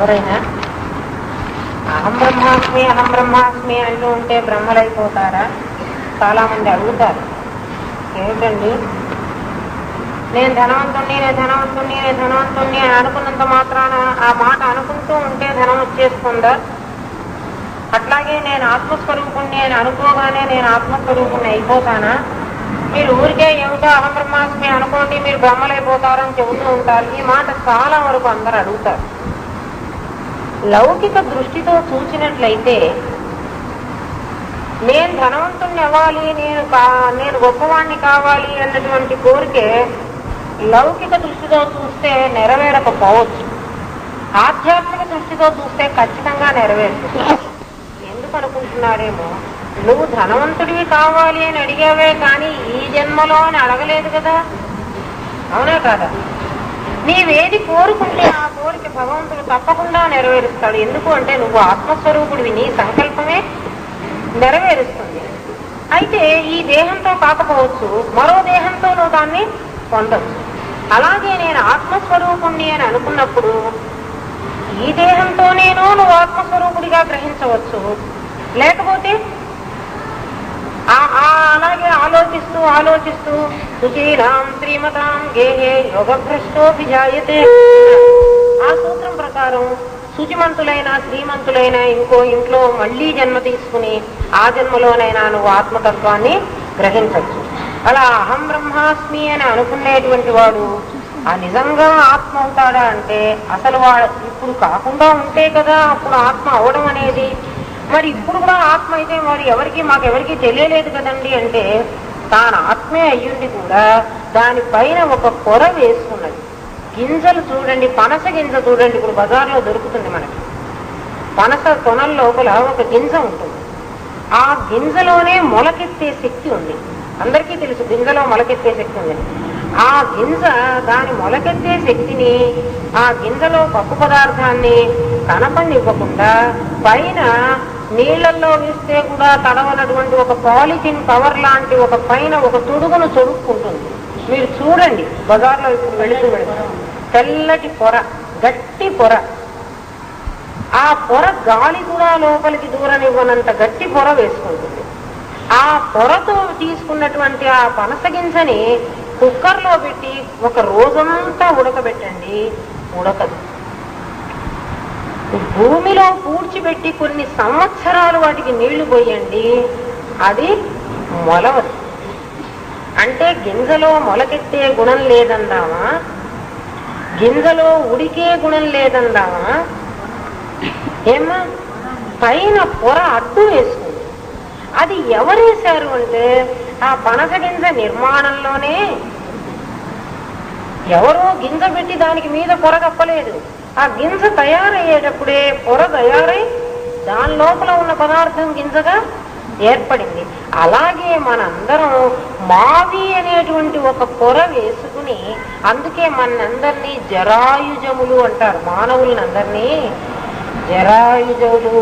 ఎవరైనా అహం బ్రహ్మాస్మి అంటూ ఉంటే బ్రహ్మలైపోతారా? చాలా మంది అడుగుతారు, ఏమిటండి నేను ధనవంతుణ్ణి అని అనుకున్నంత మాత్రాన ఆ మాట అనుకుంటూ ఉంటే ధనం వచ్చేస్తుందా? అట్లాగే నేను ఆత్మస్వరూపుణ్ణి అని అనుకోగానే నేను ఆత్మస్వరూపుణ్ణి అయిపోతానా? మీరు ఊరికే ఏమిటో అహం బ్రహ్మాస్మి అనుకోండి మీరు బ్రహ్మలైపోతారని చెబుతూ ఉంటారు. ఈ మాట చాలా వరకు అందరు అడుగుతారు. లౌకిక దృష్టితో చూసినట్లయితే నేను ధనవంతుణ్ణి అవ్వాలి, నేను గొప్పవాణ్ణి కావాలి అన్నటువంటి కోరికే లౌకిక దృష్టితో చూస్తే నెరవేరకపోవచ్చు. ఆధ్యాత్మిక దృష్టితో చూస్తే ఖచ్చితంగా నెరవేరుతుంది. ఎందుకు అనుకుంటున్నారేమో, నువ్వు ధనవంతుడివి కావాలి అని అడిగావే కానీ ఈ జన్మలో అని అడగలేదు కదా, అవునా కాదా? నీవేది కోరుకుంటే ఆ కోరిక భగవంతుడు తప్పకుండా నెరవేరుస్తాడు. ఎందుకు అంటే నువ్వు ఆత్మస్వరూపుడివి, నీ సంకల్పమే నెరవేరుస్తుంది. అయితే ఈ దేహంతో కాకపోవచ్చు, మరో దేహంతో నువ్వు దాన్ని పొందవచ్చు. అలాగే నేను ఆత్మస్వరూపుణ్ణి అని అనుకున్నప్పుడు ఈ దేహంతోనేనో నువ్వు ఆత్మస్వరూపుడిగా గ్రహించవచ్చు, లేకపోతే అలాగే ఆలోచిస్తూ సుశీలాం శ్రీమతాం గేహే యోగభ్రష్టోభిజాయతే ఆ సూత్రం ప్రకారం శుచిమంతులైన శ్రీమంతులైన ఇంకో ఇంట్లో మళ్లీ జన్మ తీసుకుని ఆ జన్మలోనైనా నువ్వు ఆత్మతత్వాన్ని గ్రహించవచ్చు. అలా అహం బ్రహ్మాస్మి అని అనుకునేటువంటి వాడు ఆ నిజంగా ఆత్మ అవుతాడా అంటే అసలు వాడు ఇప్పుడు కాకుండా ఉంటే కదా అప్పుడు ఆత్మ అవడం అనేది. మరి ఇప్పుడు కూడా ఆత్మ అయితే మరి మాకెవరికి తెలియలేదు కదండి అంటే తాను ఆత్మే అయ్యుండి కూడా దానిపైన ఒక పొర వేసుకున్నది. గింజలు చూడండి, పనస గింజ చూడండి, ఇప్పుడు బజార్లో దొరుకుతుంది మనకి. పనస కొనల లోపల ఒక గింజ ఉంటుంది. ఆ గింజలోనే మొలకెత్తే శక్తి ఉంది. అందరికీ తెలుసు గింజలో మొలకెత్తే శక్తి ఉంది. ఆ గింజ దాని మొలకెత్తే శక్తిని ఆ గింజలో పప్పు పదార్థాన్ని కనపనివ్వకుండా పైన నీళ్లలో వేస్తే కూడా తడవనటువంటి ఒక పాలిథిన్ కవర్ లాంటి ఒక పైన ఒక తొడుగును చొడుక్కుంటుంది. మీరు చూడండి బజార్లో ఇప్పుడు వెళుతూ తెల్లటి పొర, గట్టి పొర. ఆ పొర గాలి కూడా లోపలికి దూరనివ్వనంత గట్టి పొర వేసుకుంటుంది. ఆ పొరతో తీసుకున్నటువంటి ఆ పనస గింజని కుక్కర్లో పెట్టి ఒక రోజంతా ఉడకబెట్టండి, ఉడకదు. భూమిలో పూడ్చిపెట్టి కొన్ని సంవత్సరాలు వాటికి నీళ్లు పోయండి, అది మొలవదు. అంటే గింజలో మొలకెత్తే గుణం లేదందామా, గింజలో ఉడికే గుణం లేదందామా? ఏమా పైన పొర అడ్డు వేసుకుంది. అది ఎవరేశారు అంటే ఆ పనస గింజ నిర్మాణంలోనే ఎవరో గింజ పెట్టి దానికి మీద పొర కప్పలేదు. ఆ గింజ తయారయ్యేటప్పుడే పొర తయారై దాని లోపల ఉన్న పదార్థం గింజగా ఏర్పడింది. అలాగే మనందరం మావి అనేటువంటి ఒక పొర వేసుకుని, అందుకే మనందరినీ జరాయుజములు అంటారు. మానవులందరినీ జరాయుజములు,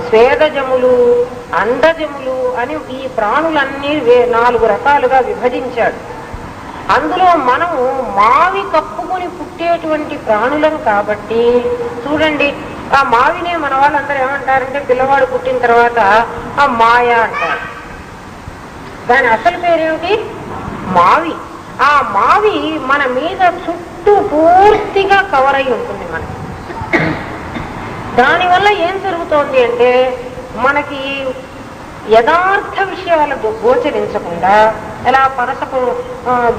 స్వేదజములు, అండజములు అని ఈ ప్రాణులన్నీ 4 రకాలుగా విభజించాడు. అందులో మనము మావి కప్పుకొని పుట్టేటువంటి ప్రాణులం కాబట్టి చూడండి, ఆ మావినే మన వాళ్ళందరూ ఏమంటారంటే పిల్లవాడు పుట్టిన తర్వాత ఆ మాయ అంటారు. దాని అసలు పేరేమిటి? మావి. ఆ మావి మన మీద చుట్టూ పూర్తిగా కవర్ అయి ఉంటుంది. మనకి దానివల్ల ఏం జరుగుతోంది అంటే మనకి యథార్థ విషయాలకు గోచరించకుండా, ఎలా పనసపు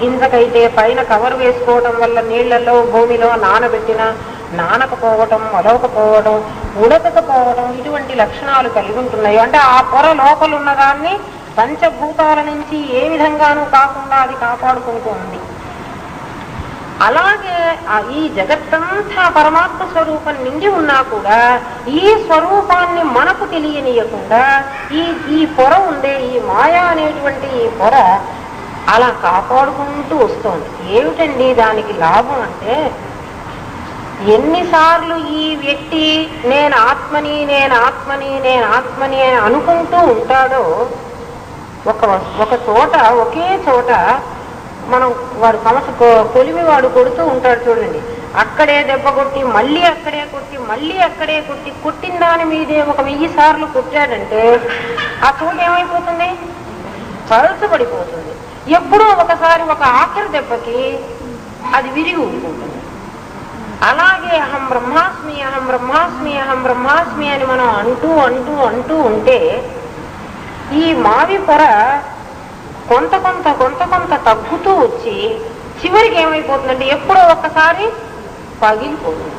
గింజకైతే పైన కవర్ వేసుకోవడం వల్ల నీళ్లలో భూమిలో నానబెట్టినా నానకపోవటం, మొలవకపోవడం, ఉడకకపోవడం ఇటువంటి లక్షణాలు కలిగి ఉంటున్నాయి. అంటే ఆ పొర లోపల ఉన్నదాన్ని పంచభూతాల నుంచి ఏ విధంగానూ కాకుండా అది కాపాడుకుంటూ ఉంది. అలాగే ఈ జగత్తంతా పరమాత్మ స్వరూపం నిండి ఉన్నా కూడా ఈ స్వరూపాన్ని మనకు తెలియనీయకుండా ఈ పొర ఉండే ఈ మాయా అనేటువంటి ఈ పొర అలా కాపాడుకుంటూ వస్తోంది. ఏమిటండి దానికి లాభం అంటే, ఎన్నిసార్లు ఈ వ్యక్తి నేను ఆత్మని అని అనుకుంటూ ఉంటాడో, ఒక చోట ఒకే చోట మనం వాడు కొలిమి వాడు కొడుతూ ఉంటాడు చూడండి, అక్కడే దెబ్బ కొట్టి మళ్ళీ అక్కడే కొట్టి మళ్ళీ అక్కడే కొట్టి కొట్టిన దాని మీదే ఒక 1000 సార్లు కొట్టాడంటే ఆ చోటు ఏమైపోతుంది? పలుచబడిపోతుంది. ఎప్పుడో ఒకసారి ఒక ఆఖరి దెబ్బకి అది విరిగి ఉంటుంది. అలాగే అహం బ్రహ్మాస్మి అహం బ్రహ్మాస్మి అహం బ్రహ్మాస్మి అని మనం అంటూ అంటూ అంటూ ఉంటే ఈ మావి పొర కొంత కొంత కొంత కొంత తగ్గుతూ వచ్చి చివరికి ఏమైపోతుందంటే ఎప్పుడో ఒక్కసారి పగిలిపోతుంది.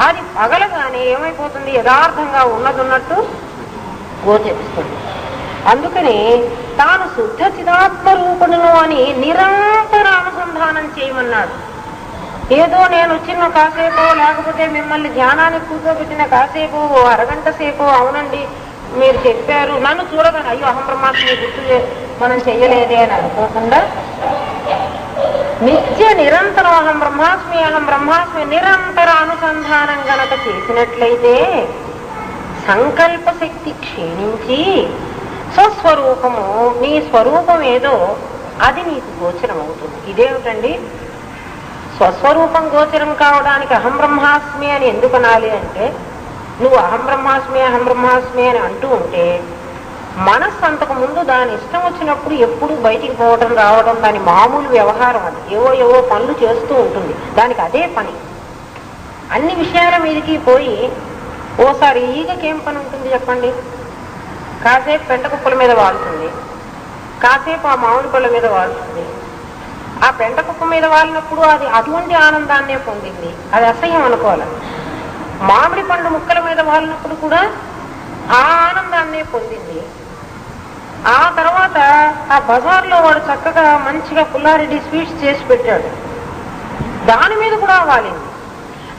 అది పగలగానే ఏమైపోతుంది? యథార్థంగా ఉన్నట్టు గోచరిస్తుంది. అందుకని తాను శుద్ధ చిదాత్మ రూపుడును అని నిరంతర అనుసంధానం చేయమన్నాడు. ఏదో నేను వచ్చిన కాసేపు లేకపోతే మిమ్మల్ని ధ్యానానికి కూర్చోబెట్టిన కాసేపు అరగంట సేపు అవునండి మీరు చెప్పారు నన్ను చూడగానే అయ్యో అహం బ్రహ్మాస్మి గుర్తు మనం చెయ్యలేదే అని అనుకోకుండా నిత్య నిరంతరం అహం బ్రహ్మాస్మి నిరంతర అనుసంధానం గనక చేసినట్లయితే సంకల్ప శక్తి క్షీణించి స్వస్వరూపము నీ స్వరూపం ఏదో అది నీకు గోచరం అవుతుంది. ఇదేమిటండి స్వస్వరూపం గోచరం కావడానికి అహం బ్రహ్మాస్మి అని ఎందుకు అనాలి అంటే నువ్వు అహం బ్రహ్మాస్మి అని అంటూ ఉంటే మనస్సు అంతకు ముందు దాని ఇష్టం వచ్చినప్పుడు ఎప్పుడు బయటికి పోవడం రావడం దాని మామూలు వ్యవహారం. అది ఏవో పనులు చేస్తూ ఉంటుంది. దానికి అదే పని. అన్ని విషయాల మీదకి పోయి ఓసారి ఈగకేం పని ఉంటుంది చెప్పండి? కాసేపు పెంట కుప్పల మీద వాడుతుంది, కాసేపు ఆ మామిడి పళ్ళ మీద వాడుతుంది. ఆ పెంట కుప్ప మీద వాలినప్పుడు అది అటువంటి ఆనందాన్నే పొందింది, అది అసహ్యం అనుకోవాలి. మామిడి పండు ముక్కల మీద వాలినప్పుడు కూడా ఆ ఆనందాన్నే పొందింది. ఆ తర్వాత ఆ బజార్లో వాడు చక్కగా మంచిగా పుల్లారెడ్డి స్వీట్స్ చేసి పెట్టాడు, దాని మీద కూడా వాలింది,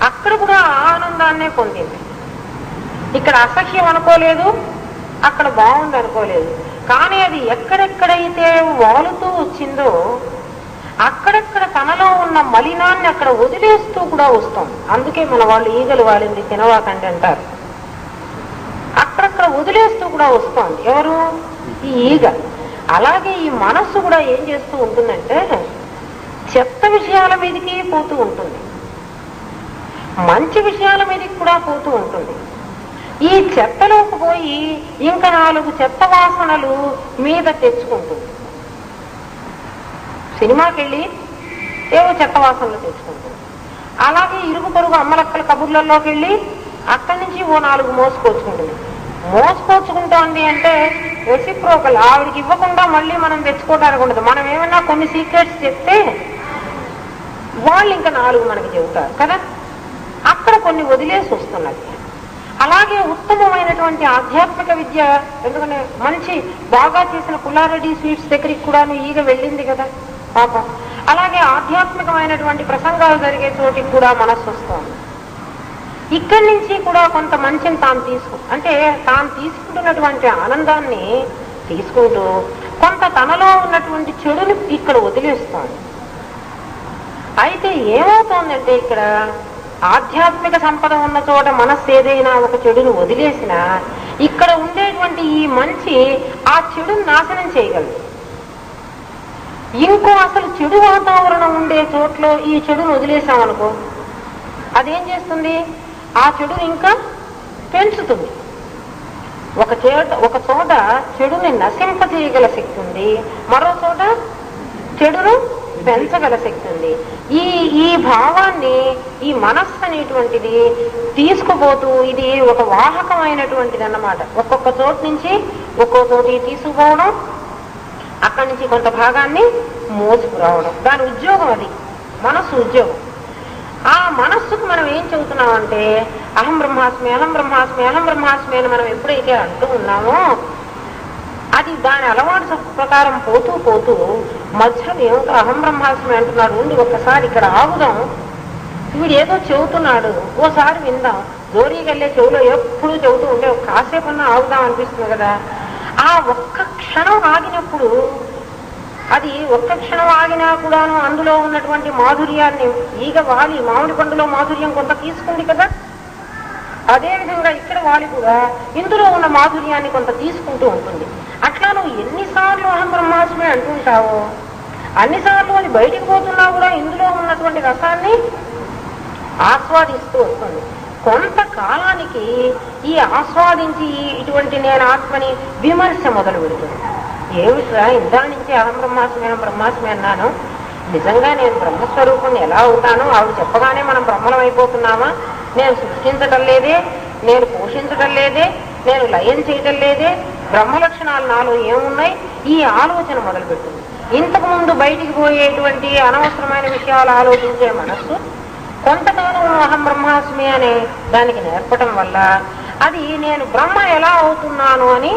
అక్కడ కూడా ఆ ఆనందాన్నే పొందింది. ఇక్కడ అసహ్యం అనుకోలేదు, అక్కడ బాగుంది అనుకోలేదు. కానీ అది ఎక్కడెక్కడైతే వాలుతూ వచ్చిందో అక్కడెక్కడ తనలో ఉన్న మలినాన్ని అక్కడ వదిలేస్తూ కూడా వస్తాం. అందుకే మన వాళ్ళు ఈగలు వాలింది తినవాకండి అంటారు. అక్కడక్కడ వదిలేస్తూ కూడా వస్తోంది ఎవరు? ఈ ఈగ. అలాగే ఈ మనస్సు కూడా ఏం చేస్తూ ఉంటుందంటే చెత్త విషయాల మీదకి పోతూ ఉంటుంది, మంచి విషయాల మీదకి కూడా పోతూ ఉంటుంది. ఈ చెత్తలోకి పోయి ఇంకా 4 చెత్త వాసనలు మీద తెచ్చుకుంటుంది. సినిమాకి వెళ్ళి ఏవో చెత్త వాసనలు తెచ్చుకుంటుంది. అలాగే ఇరుగు పొరుగు అమ్మలక్కల కబుర్లలోకి వెళ్ళి అక్కడి నుంచి ఓ 4 మోసుకొచ్చుకుంటుంది. మోసుకొచ్చుకుంటోంది అంటే రెసిప్రోకల్, ఆవిడికి ఇవ్వకుండా మళ్ళీ మనం తెచ్చుకోవడానికి ఉండదు. మనం ఏమన్నా కొన్ని సీక్రెట్స్ చెప్తే వాళ్ళు ఇంకా 4 మనకి చెబుతారు కదా. అక్కడ కొన్ని వదిలేసి వస్తున్నది. అలాగే ఉత్తమమైనటువంటి ఆధ్యాత్మిక విద్య, ఎందుకంటే మంచి బాగా చేసిన పుల్లారెడ్డి స్వీట్స్ దగ్గరికి కూడా ఈగ వెళ్ళింది కదా పాపం. అలాగే ఆధ్యాత్మికమైనటువంటి ప్రసంగాలు జరిగే చోటికి కూడా మనస్సు వస్తుంది. ఇక్కడి నుంచి కూడా కొంత మంచిని అంటే తాను తీసుకుంటున్నటువంటి ఆనందాన్ని తీసుకుంటూ కొంత తనలో ఉన్నటువంటి చెడుని ఇక్కడ వదిలేస్తోంది. అయితే ఏమవుతోందంటే ఇక్కడ ఆధ్యాత్మిక సంపద ఉన్న చోట మనస్సు ఏదైనా ఒక చెడును వదిలేసినా ఇక్కడ ఉండేటువంటి ఈ మంచి ఆ చెడును నాశనం చేయగలదు. ఇంకో అసలు చెడు వాతావరణం ఉండే చోట్ల ఈ చెడును వదిలేసామనుకో అదేం చేస్తుంది? ఆ చెడును ఇంకా పెంచుతుంది. ఒక చోట చెడుని నశింపజేయగల శక్తి ఉంది, మరో చోట చెడును పెంచగల శక్తి ఉంది. ఈ భావాన్ని ఈ మనస్సు అనేటువంటిది తీసుకుపోతూ ఇది ఒక వాహకమైనటువంటిది అన్నమాట. ఒక్కొక్క చోటు నుంచి ఒక్కో చోటికి తీసుకుపోవడం, అక్కడి నుంచి కొంత భాగాన్ని మోసుకురావడం, దాని ఉద్యోగం అది, మనస్సు ఉద్యోగం. ఆ మనస్సుకు మనం ఏం చెబుతున్నామంటే అహం బ్రహ్మాస్మి అని మనం ఎప్పుడైతే అంటూ ఉన్నామో అది దాని అలవాటు ప్రకారం పోతూ పోతూ మధ్యలో ఏమిటో అహం బ్రహ్మాస్మి అంటున్నాడు, ఉండి ఒక్కసారి ఇక్కడ ఆగుదాం, వీడు ఏదో చెబుతున్నాడు ఓసారి విందాం. జోరీగల్లే చెవులో ఎప్పుడు చెబుతూ ఉంటే కాసేపన్నా ఆగుదాం అనిపిస్తుంది కదా. ఆ ఒక్క క్షణం ఆగినప్పుడు అది ఒక్క క్షణం ఆగినా కూడాను అందులో ఉన్నటువంటి మాధుర్యాన్ని ఈగ వాలి మామిడి పండులో మాధుర్యం కొంత తీసుకుంది కదా, అదేవిధంగా ఇక్కడ వాలి కూడా ఇందులో ఉన్న మాధుర్యాన్ని కొంత తీసుకుంటూ ఉంటుంది. అట్లా నువ్వు ఎన్నిసార్లు అహం బ్రహ్మాస్మి అంటుంటావో అన్నిసార్లు అది బయటికి పోతున్నా కూడా ఇందులో ఉన్నటువంటి రసాన్ని ఆస్వాదిస్తూ వస్తుంది. కొంతకాలానికి ఈ ఆస్వాదించి ఇటువంటి నేను ఆత్మని విమర్శ మొదలు పెడుతుంది. ఏమిట్రా ఇందా నుంచి అహం బ్రహ్మాస్మి అన్నాను, నిజంగా నేను బ్రహ్మస్వరూపుణ్ణి ఎలా అవుతాను? ఆవిడ చెప్పగానే మనం బ్రహ్మలం అయిపోతున్నామా? నేను సృష్టించటం లేదే, నేను పోషించటం లేదే, నేను లయం చేయటం లేదే, బ్రహ్మ లక్షణాలు నాలో ఏమున్నాయి? ఈ ఆలోచన మొదలుపెట్టింది. ఇంతకు ముందు బయటికి పోయేటువంటి అనవసరమైన విషయాలు ఆలోచించే మనస్సు కొంతకాలం అహం బ్రహ్మాస్మి అనే దానికి నేర్పటం వల్ల అది నేను బ్రహ్మ ఎలా అవుతున్నాను అని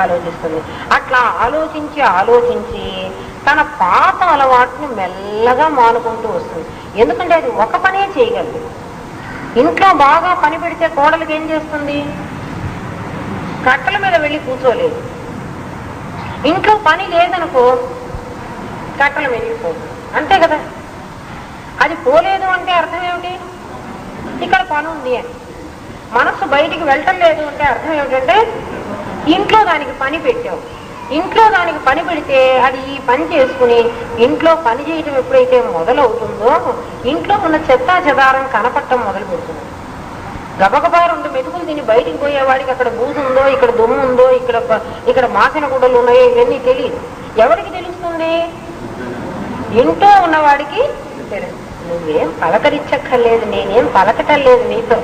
ఆలోచిస్తుంది. అట్లా ఆలోచించి ఆలోచించి తన పాత అలవాటుని మెల్లగా మానుకుంటూ వస్తుంది. ఎందుకంటే అది ఒక పనే చేయగలదు. ఇంట్లో బాగా పని పెడితే కోడలికి ఏం చేస్తుంది? కట్టల మీద వెళ్ళి కూర్చోలేదు. ఇంట్లో పని లేదనుకో కట్టల మీద పోతుంది, అంతే కదా. అది పోలేదు అంటే అర్థం ఏమిటి? ఇక్కడ పని ఉంది అని. మనస్సు బయటికి వెళ్ళటం లేదు అంటే అర్థం ఏమిటంటే ఇంట్లో దానికి పని పెట్టావు. ఇంట్లో దానికి పని పెడితే అది ఈ పని చేసుకుని ఇంట్లో పని చేయటం ఎప్పుడైతే మొదలవుతుందో ఇంట్లో ఉన్న చెత్తా చెదారం కనపడటం మొదలు పెడుతుంది. గబగబా 2 మెతుకులు తిని బయటికి పోయేవాడికి అక్కడ బూజు ఉందో, ఇక్కడ దుమ్ము ఉందో, ఇక్కడ మాసిన గుడ్డలు ఉన్నాయో ఇవన్నీ తెలియదు. ఎవరికి తెలుస్తుంది? ఇంట్లో ఉన్నవాడికి తెలుసు. నువ్వేం పలకరించక్కర్లేదు, నేనేం పలకటం లేదు నీతో.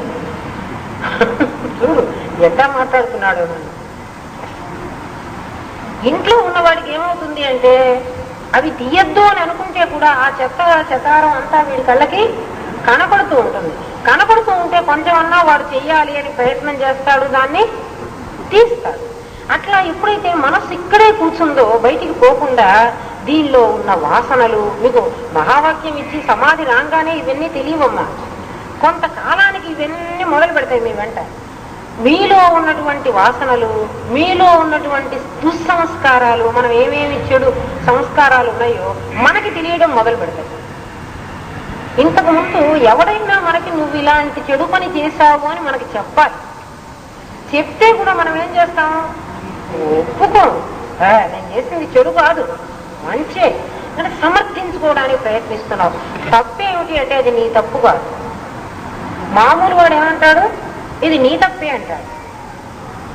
చూడు ఎంత మాట్లాడుతున్నాడు. ఇంట్లో ఉన్నవాడికి ఏమవుతుంది అంటే అవి తీయద్దు అని అనుకుంటే కూడా ఆ చెత్తారం అంతా వీడి కళ్ళకి కనపడుతూ ఉంటుంది. కనపడుతూ ఉంటే కొంచెమన్నా వాడు చెయ్యాలి అని ప్రయత్నం చేస్తాడు, దాన్ని తీస్తాడు. అట్లా ఎప్పుడైతే మనస్సు ఇక్కడే కూర్చుందో బయటికి పోకుండా దీనిలో ఉన్న వాసనలు, మీకు మహావాక్యం ఇచ్చి సమాధి రాగానే ఇవన్నీ తెలియవమ్మా. కొంతకాలానికి ఇవన్నీ మొదలు పెడతాయి మీ వెంట. మీలో ఉన్నటువంటి వాసనలు, మీలో ఉన్నటువంటి దుస్సంస్కారాలు, మనం ఏమేమి చెడు సంస్కారాలు ఉన్నాయో మనకి తెలియడం మొదలు పెడతాయి. ఇంతకు ముందు ఎవడైనా మనకి నువ్వు ఇలాంటి చెడు పని చేశావు అని మనకి చెప్పాలి. చెప్తే కూడా మనం ఏం చేస్తాం? ఒప్పుకోం. నేను చేసింది చెడు కాదు, మంచే అంటే సమర్థించుకోవడానికి ప్రయత్నిస్తున్నావు. తప్పేమిటి అంటే అది నీ తప్పు కాదు. మామూలు వాడు ఏమంటాడు? ఇది నీ తప్పే అంటాడు.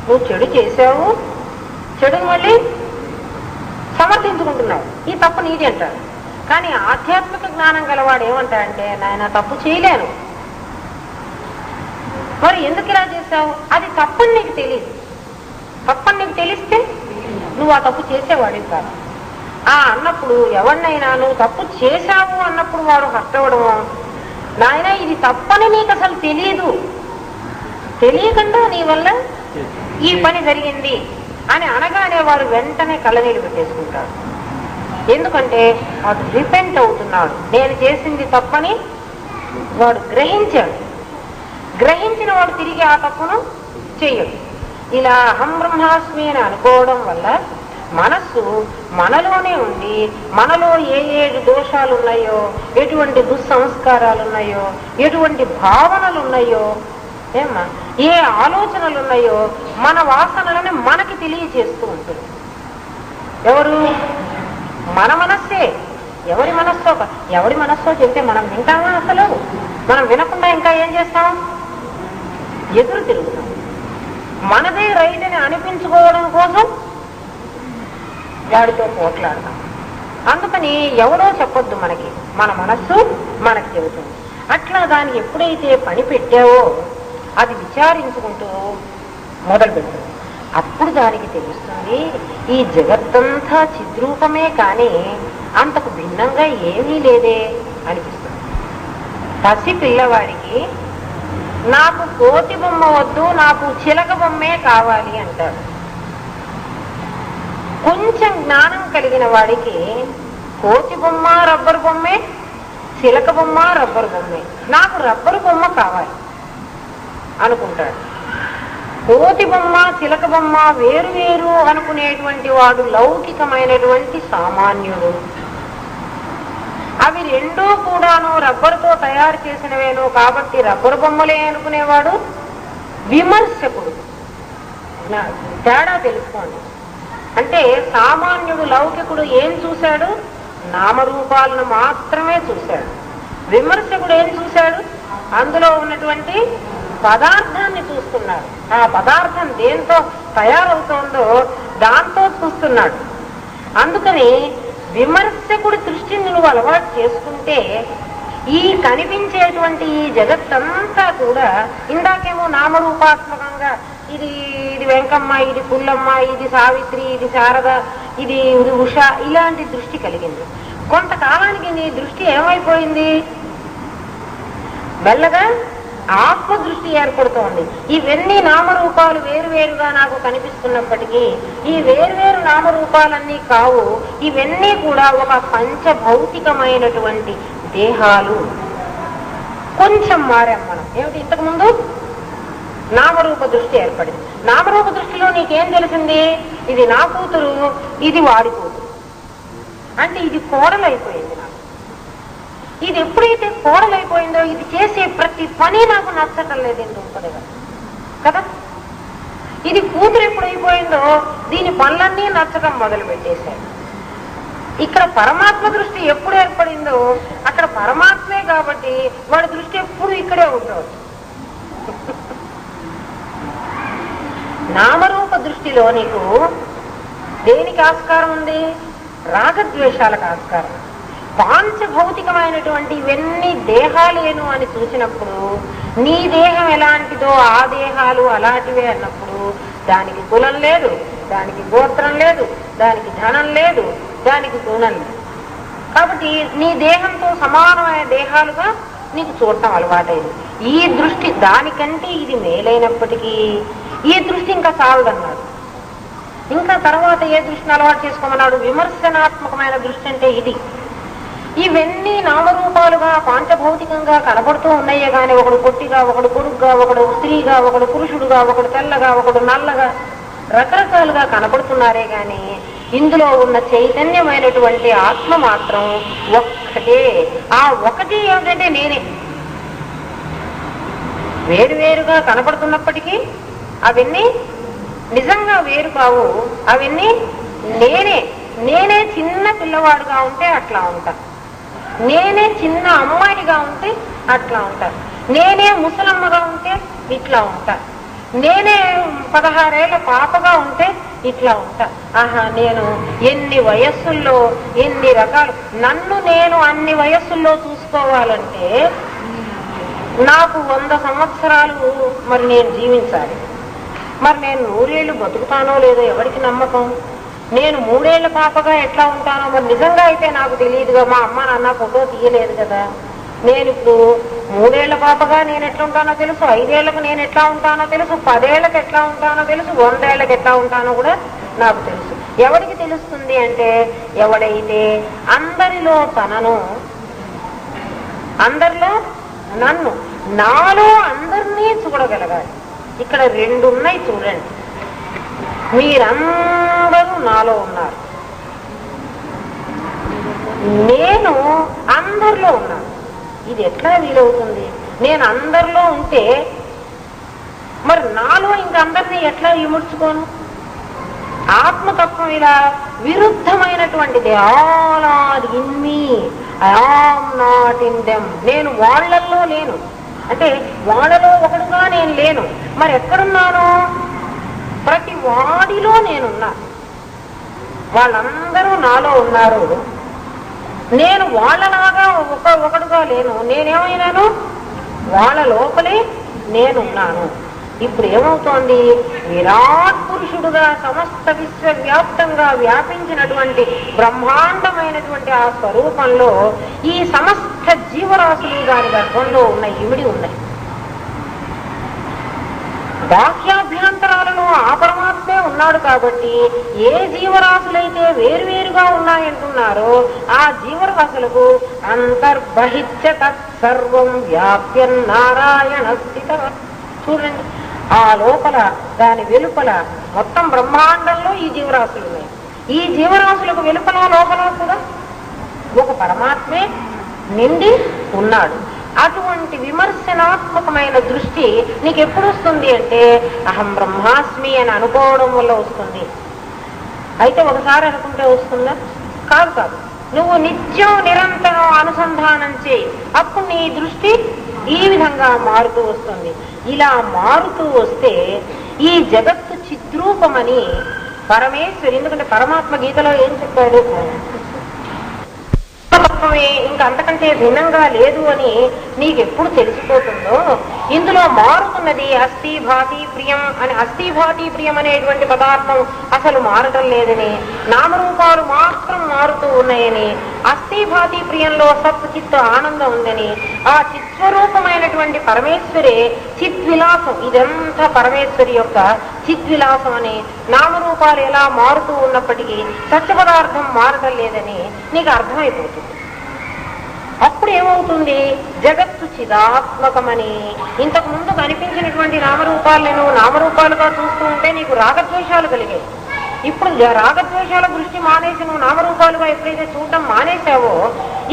నువ్వు చెడు చేసావు, చెడుని మళ్ళీ సమర్థించుకుంటున్నావు, ఈ తప్పు నీది అంటాడు. కానీ ఆధ్యాత్మిక జ్ఞానం గలవాడు ఏమంటాడంటే నాయన తప్పు చేయలేను. మరి ఎందుకు ఇలా చేశావు? అది తప్పని నీకు తెలియదు. తప్పని నీకు తెలిస్తే నువ్వు ఆ తప్పు చేసేవాడివి కాదు. అన్నప్పుడు ఎవరినైనా నువ్వు తప్పు చేశావు అన్నప్పుడు వాడు హర్ట్ అవ్వడము, నాయన ఇది తప్పని నీకు అసలు తెలియదు, తెలియకుండా నీ వల్ల ఈ పని జరిగింది అని అనగానే వాడు వెంటనే కళ్ళనీళ్ళు పెట్టేసుకుంటాడు. ఎందుకంటే వాడు రిపెంట్ అవుతున్నాడు. నేను చేసింది తప్పని వాడు గ్రహించాడు. గ్రహించిన వాడు తిరిగి ఆ తప్పును చెయ్యడు. ఇలా అహం బ్రహ్మాస్మి అని అనుకోవడం వల్ల మనస్సు మనలోనే ఉండి మనలో ఏ దోషాలు ఉన్నాయో, ఎటువంటి దుస్సంస్కారాలు ఉన్నాయో, ఎటువంటి భావనలు ఉన్నాయో, ఏ ఆలోచనలు ఉన్నాయో మన వాసనలని మనకి తెలియచేస్తూ ఉంటుంది. ఎవరు? మన మనస్సే. ఎవరి మనస్సో చెబితే మనం వింటామా? అసలు మనం వినకుండా ఇంకా ఏం చేస్తాం? ఎదురు తిరుగుతాం. మనదే రైట్ అని అనిపించుకోవడం కోసం వాడితో పోట్లాడతాం. అందుకని ఎవరో చెప్పొద్దు మనకి, మన మనస్సు మనకి చెబుతుంది. అట్లా దానికి ఎప్పుడైతే పని పెట్టావో అది విచారించుకుంటూ మొదలు పెడుతుంది. అప్పుడు దానికి తెలుస్తుంది ఈ జగత్తంతా చిద్రూపమే కానీ అంతకు భిన్నంగా ఏమీ లేదే అనిపిస్తుంది. పసి పిల్లవాడికి నాకు కోతి బొమ్మ వద్దు, నాకు చిలక బొమ్మే కావాలి అంటాడు. కొంచెం జ్ఞానం కలిగిన వాడికి కోతి బొమ్మ రబ్బరు బొమ్మే, చిలక బొమ్మ రబ్బరు బొమ్మే, నాకు రబ్బరు బొమ్మ కావాలి అనుకుంటాడు. కోతి బొమ్మ చిలక బొమ్మ వేరు వేరు అనుకునేటువంటి వాడు లౌకికమైనటువంటి సామాన్యుడు. అవి రెండూ కూడాను రబ్బరుతో తయారు చేసినవేను కాబట్టి రబ్బరు బొమ్మలే అనుకునేవాడు విమర్శకుడు. తేడా తెలుసుకోండి. అంటే సామాన్యుడు లౌకికుడు ఏం చూశాడు? నామరూపాలను మాత్రమే చూశాడు. విమర్శకుడు ఏం చూశాడు? అందులో ఉన్నటువంటి పదార్థాన్ని చూస్తున్నాడు. ఆ పదార్థం దేంతో తయారవుతోందో దాంతో చూస్తున్నాడు. అందుకని విమర్శకుడి దృష్టిని నువ్వు అలవాటు చేసుకుంటే ఈ కనిపించేటువంటి ఈ జగత్తంతా కూడా ఇందాకేమో నామరూపాత్మకంగా ఇది వెంకమ్మ, ఇది పుల్లమ్మ, ఇది సావిత్రి, ఇది శారద, ఇది ఉష, ఇలాంటి దృష్టి కలిగింది. కొంతకాలానికి నీ దృష్టి ఏమైపోయింది? మెల్లగా ఆత్మదృష్టి ఏర్పడుతోంది. ఇవన్నీ నామరూపాలు వేరువేరుగా నాకు కనిపిస్తున్నప్పటికీ ఈ వేరువేరు నామరూపాలన్నీ కావు. ఇవన్నీ కూడా ఒక పంచభౌతికమైనటువంటి దేహాలు. కొంచెం మారాం మనం. ఏమిటి? ఇంతకుముందు నామరూప దృష్టి ఏర్పడింది. నామరూప దృష్టిలో నీకేం తెలిసింది? ఇది నా కూతురు, ఇది వాడి కూతురు, అంటే ఇది కోడలైపోయింది నాకు. ఇది ఎప్పుడైతే కోడలైపోయిందో ఇది చేసే ప్రతి పని నాకు నచ్చటం లేదు ఎందుకు కదా. ఇది కూతురు ఎప్పుడైపోయిందో దీని పనులన్నీ నచ్చటం మొదలు పెట్టేశాడు. ఇక్కడ పరమాత్మ దృష్టి ఎప్పుడు ఏర్పడిందో అక్కడ పరమాత్మే కాబట్టి వాడి దృష్టి ఎప్పుడు ఇక్కడే ఉంటుంది. నామరూప దృష్టిలో నీకు దేనికి ఆస్కారం ఉంది? రాగద్వేషాలకు ఆస్కారం. పాంచభౌతికమైనటువంటి ఇవన్నీ దేహాలేను అని చూసినప్పుడు నీ దేహం ఎలాంటిదో ఆ దేహాలు అలాంటివే అన్నప్పుడు దానికి కులం లేదు, దానికి గోత్రం లేదు, దానికి ధనం లేదు, దానికి గుణం లేదు. కాబట్టి నీ దేహంతో సమానమైన దేహాలుగా నీకు చూడటం అలవాటైంది. ఈ దృష్టి దానికంటే ఇది మేలైనప్పటికీ ఈ దృష్టి ఇంకా చాలదన్నాడు. ఇంకా తర్వాత ఏ దృష్టిని అలవాటు చేసుకోమన్నాడు? విమర్శనాత్మకమైన దృష్టి అంటే ఇది. ఇవన్నీ నామరూపాలుగా పాంచభౌతికంగా కనబడుతూ ఉన్నాయే గాని ఒకడు పొట్టిగా, ఒకడు పొడుగ్గా, ఒకడు స్త్రీగా, ఒకడు పురుషుడుగా, ఒకడు తెల్లగా, ఒకడు నల్లగా రకరకాలుగా కనబడుతున్నారే గాని ఇందులో ఉన్న చైతన్యమైనటువంటి ఆత్మ మాత్రం ఒక్కటే. ఆ ఒకటి ఏమిటంటే నేనే. వేరువేరుగా కనబడుతున్నప్పటికీ అవన్నీ నిజంగా వేరు కావు. అవన్నీ నేనే. నేనే చిన్న పిల్లవాడుగా ఉంటే అట్లా ఉంటా, నేనే చిన్న అమ్మాయిగా ఉంటే అట్లా ఉంటా, నేనే ముసలమ్మగా ఉంటే ఇట్లా ఉంటా, నేనే 16 ఏళ్ల పాపగా ఉంటే ఇట్లా ఉంటా. ఆహా, నేను ఎన్ని వయస్సుల్లో ఎన్ని రకాలు. నన్ను నేను అన్ని వయస్సుల్లో చూసుకోవాలంటే నాకు 100 సంవత్సరాలు మరి నేను జీవించాలి. మరి నేను 100 ఏళ్ళు బతుకుతానో లేదో ఎవరికి నమ్మకం? నేను 3 ఏళ్ల పాపగా ఎట్లా ఉంటానో మరి నిజంగా అయితే నాకు తెలియదుగా. మా అమ్మ నాన్న ఫోటో తీయలేదు కదా. నేను ఇప్పుడు 3 ఏళ్ల పాపగా నేను ఎట్లా ఉంటానో తెలుసు, 5 ఏళ్లకు నేను ఎట్లా ఉంటానో తెలుసు, 10 ఏళ్లకు ఎట్లా ఉంటానో తెలుసు, 100 ఏళ్లకు ఎట్లా ఉంటానో కూడా నాకు తెలుసు. ఎవరికి తెలుస్తుంది అంటే ఎవడైతే అందరిలో తనను, అందరిలో నన్ను, నాలో అందరినీ చూడగలగాలి. ఇక్కడ 2 ఉన్నాయి చూడండి. మీరందరూ నాలో ఉన్నారు, నేను అందరిలో ఉన్నాను. ఇది ఎట్లా వీలవుతుంది? నేను అందరిలో ఉంటే మరి నాలో ఇంకందరినీ ఎట్లా ఇముడ్చుకోను? ఆత్మతత్వం ఇలా విరుద్ధమైనటువంటిది. All are in me, I am not in them. నేను వాళ్ళల్లో లేను అంటే వాళ్ళలో ఒకడుగా నేను లేను. మరి ఎక్కడున్నాను? ప్రతి వాడిలో నేనున్నా. వాళ్ళందరూ నాలో ఉన్నారు. నేను వాళ్ళలాగా ఒకడుగా లేను. నేనేమైనాను? వాళ్ళ లోపలే నేనున్నాను. ఇప్పుడు ఏమవుతోంది? విరాట్ పురుషుడుగా సమస్త విశ్వవ్యాప్తంగా వ్యాపించినటువంటి బ్రహ్మాండమైనటువంటి ఆ స్వరూపంలో ఈ సమస్త జీవరాశులు దాని గర్భంలో ఉన్నాయి, ఇమిడి ఉన్నాయి. బాహ్యాభ్యంతరాలను ఆ పరమాత్మే ఉన్నాడు కాబట్టి ఏ జీవరాశులైతే వేరువేరుగా ఉన్నాయంటున్నారో ఆ జీవరాశులకు అంతర్బహిత్య తత్సర్వం వ్యాప్య నారాయణ స్థిత. చూడండి, ఆ లోపల దాని వెలుపల మొత్తం బ్రహ్మాండంలో ఈ జీవరాశులు ఉన్నాయి. ఈ జీవరాశులకు వెలుపల లోపల కూడా ఒక పరమాత్మే నిండి ఉన్నాడు. అటువంటి విమర్శనాత్మకమైన దృష్టి నీకు ఎప్పుడు వస్తుంది అంటే అహం బ్రహ్మాస్మి అని అనుకోవడం వల్ల వస్తుంది. అయితే ఒకసారి అనుకుంటే వస్తుందా? కాదు. నువ్వు నిత్యం నిరంతరం అనుసంధానం చేయి. అప్పుడు నీ దృష్టి ఈ విధంగా మారుతూ వస్తుంది. ఇలా మారుతూ వస్తే ఈ జగత్తు చిద్రూపమని పరమేశ్వరు, ఎందుకంటే పరమాత్మ గీతలో ఏం చెప్పాడు, ఇంకా అంతకంటే భిన్నంగా లేదు అని నీకెప్పుడు తెలిసిపోతుందో, ఇందులో మారుతున్నది అస్థి భాతి ప్రియం అని. అస్థి భాతి ప్రియం అనేటువంటి పదార్థం అసలు మారటం లేదని, నామరూపాలు మాత్రం మారుతూ ఉన్నాయని, అస్థి భాతి ప్రియంలో సత్ చిత్ ఆనందం ఉందని, ఆ చిత్స్వరూపమైనటువంటి పరమేశ్వరే చిద్విలాసం, ఇదంతా పరమేశ్వరి యొక్క చిద్విలాసం అని, నామరూపాలు ఎలా మారుతూ ఉన్నప్పటికీ సత్య పదార్థం మారటం లేదని నీకు అర్థమైపోతుంది. అప్పుడు ఏమవుతుంది, జగత్తు చిదాత్మకమని. ఇంతకు ముందు కనిపించినటువంటి నామరూపాలను నామరూపాలుగా చూస్తూ ఉంటే నీకు రాగద్వేషాలు కలిగాయి. ఇప్పుడు రాగద్వేషాల దృష్టి మానేసి నువ్వు నామరూపాలుగా ఎప్పుడైతే చూడటం మానేశావో,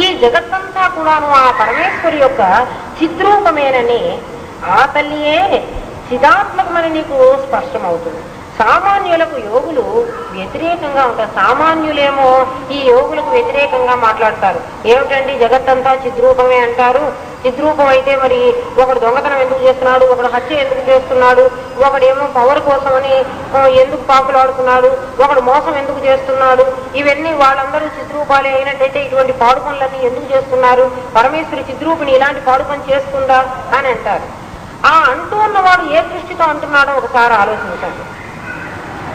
ఈ జగత్తంతా కూడాను ఆ పరమేశ్వరి యొక్క చిద్రూపమేనని, ఆ తల్లియే చిదాత్మకమని నీకు స్పష్టమవుతుంది. సామాన్యులకు యోగులు వ్యతిరేకంగా ఉంటారు. సామాన్యులేమో ఈ యోగులకు వ్యతిరేకంగా మాట్లాడతారు. ఏమిటండి జగత్తంతా చిద్రూపమే అంటారు, చిద్రూపం అయితే మరి ఒకడు దొంగతనం ఎందుకు చేస్తున్నాడు, ఒకడు హత్య ఎందుకు చేస్తున్నాడు, ఒకడేమో పవర్ కోసమని ఎందుకు పాకులాడుతున్నాడు, ఒకడు మోసం ఎందుకు చేస్తున్నాడు, ఇవన్నీ వాళ్ళందరూ చిద్రూపాలే అయినట్టయితే ఇటువంటి పాడు పనులన్నీ ఎందుకు చేస్తున్నారు, పరమేశ్వరి చిద్రూపిణి ఇలాంటి పాడు పని చేస్తుందా అని అంటారు. ఆ అంటూ ఉన్నవాడు ఏ దృష్టితో అంటున్నాడో ఒకసారి ఆలోచించండి.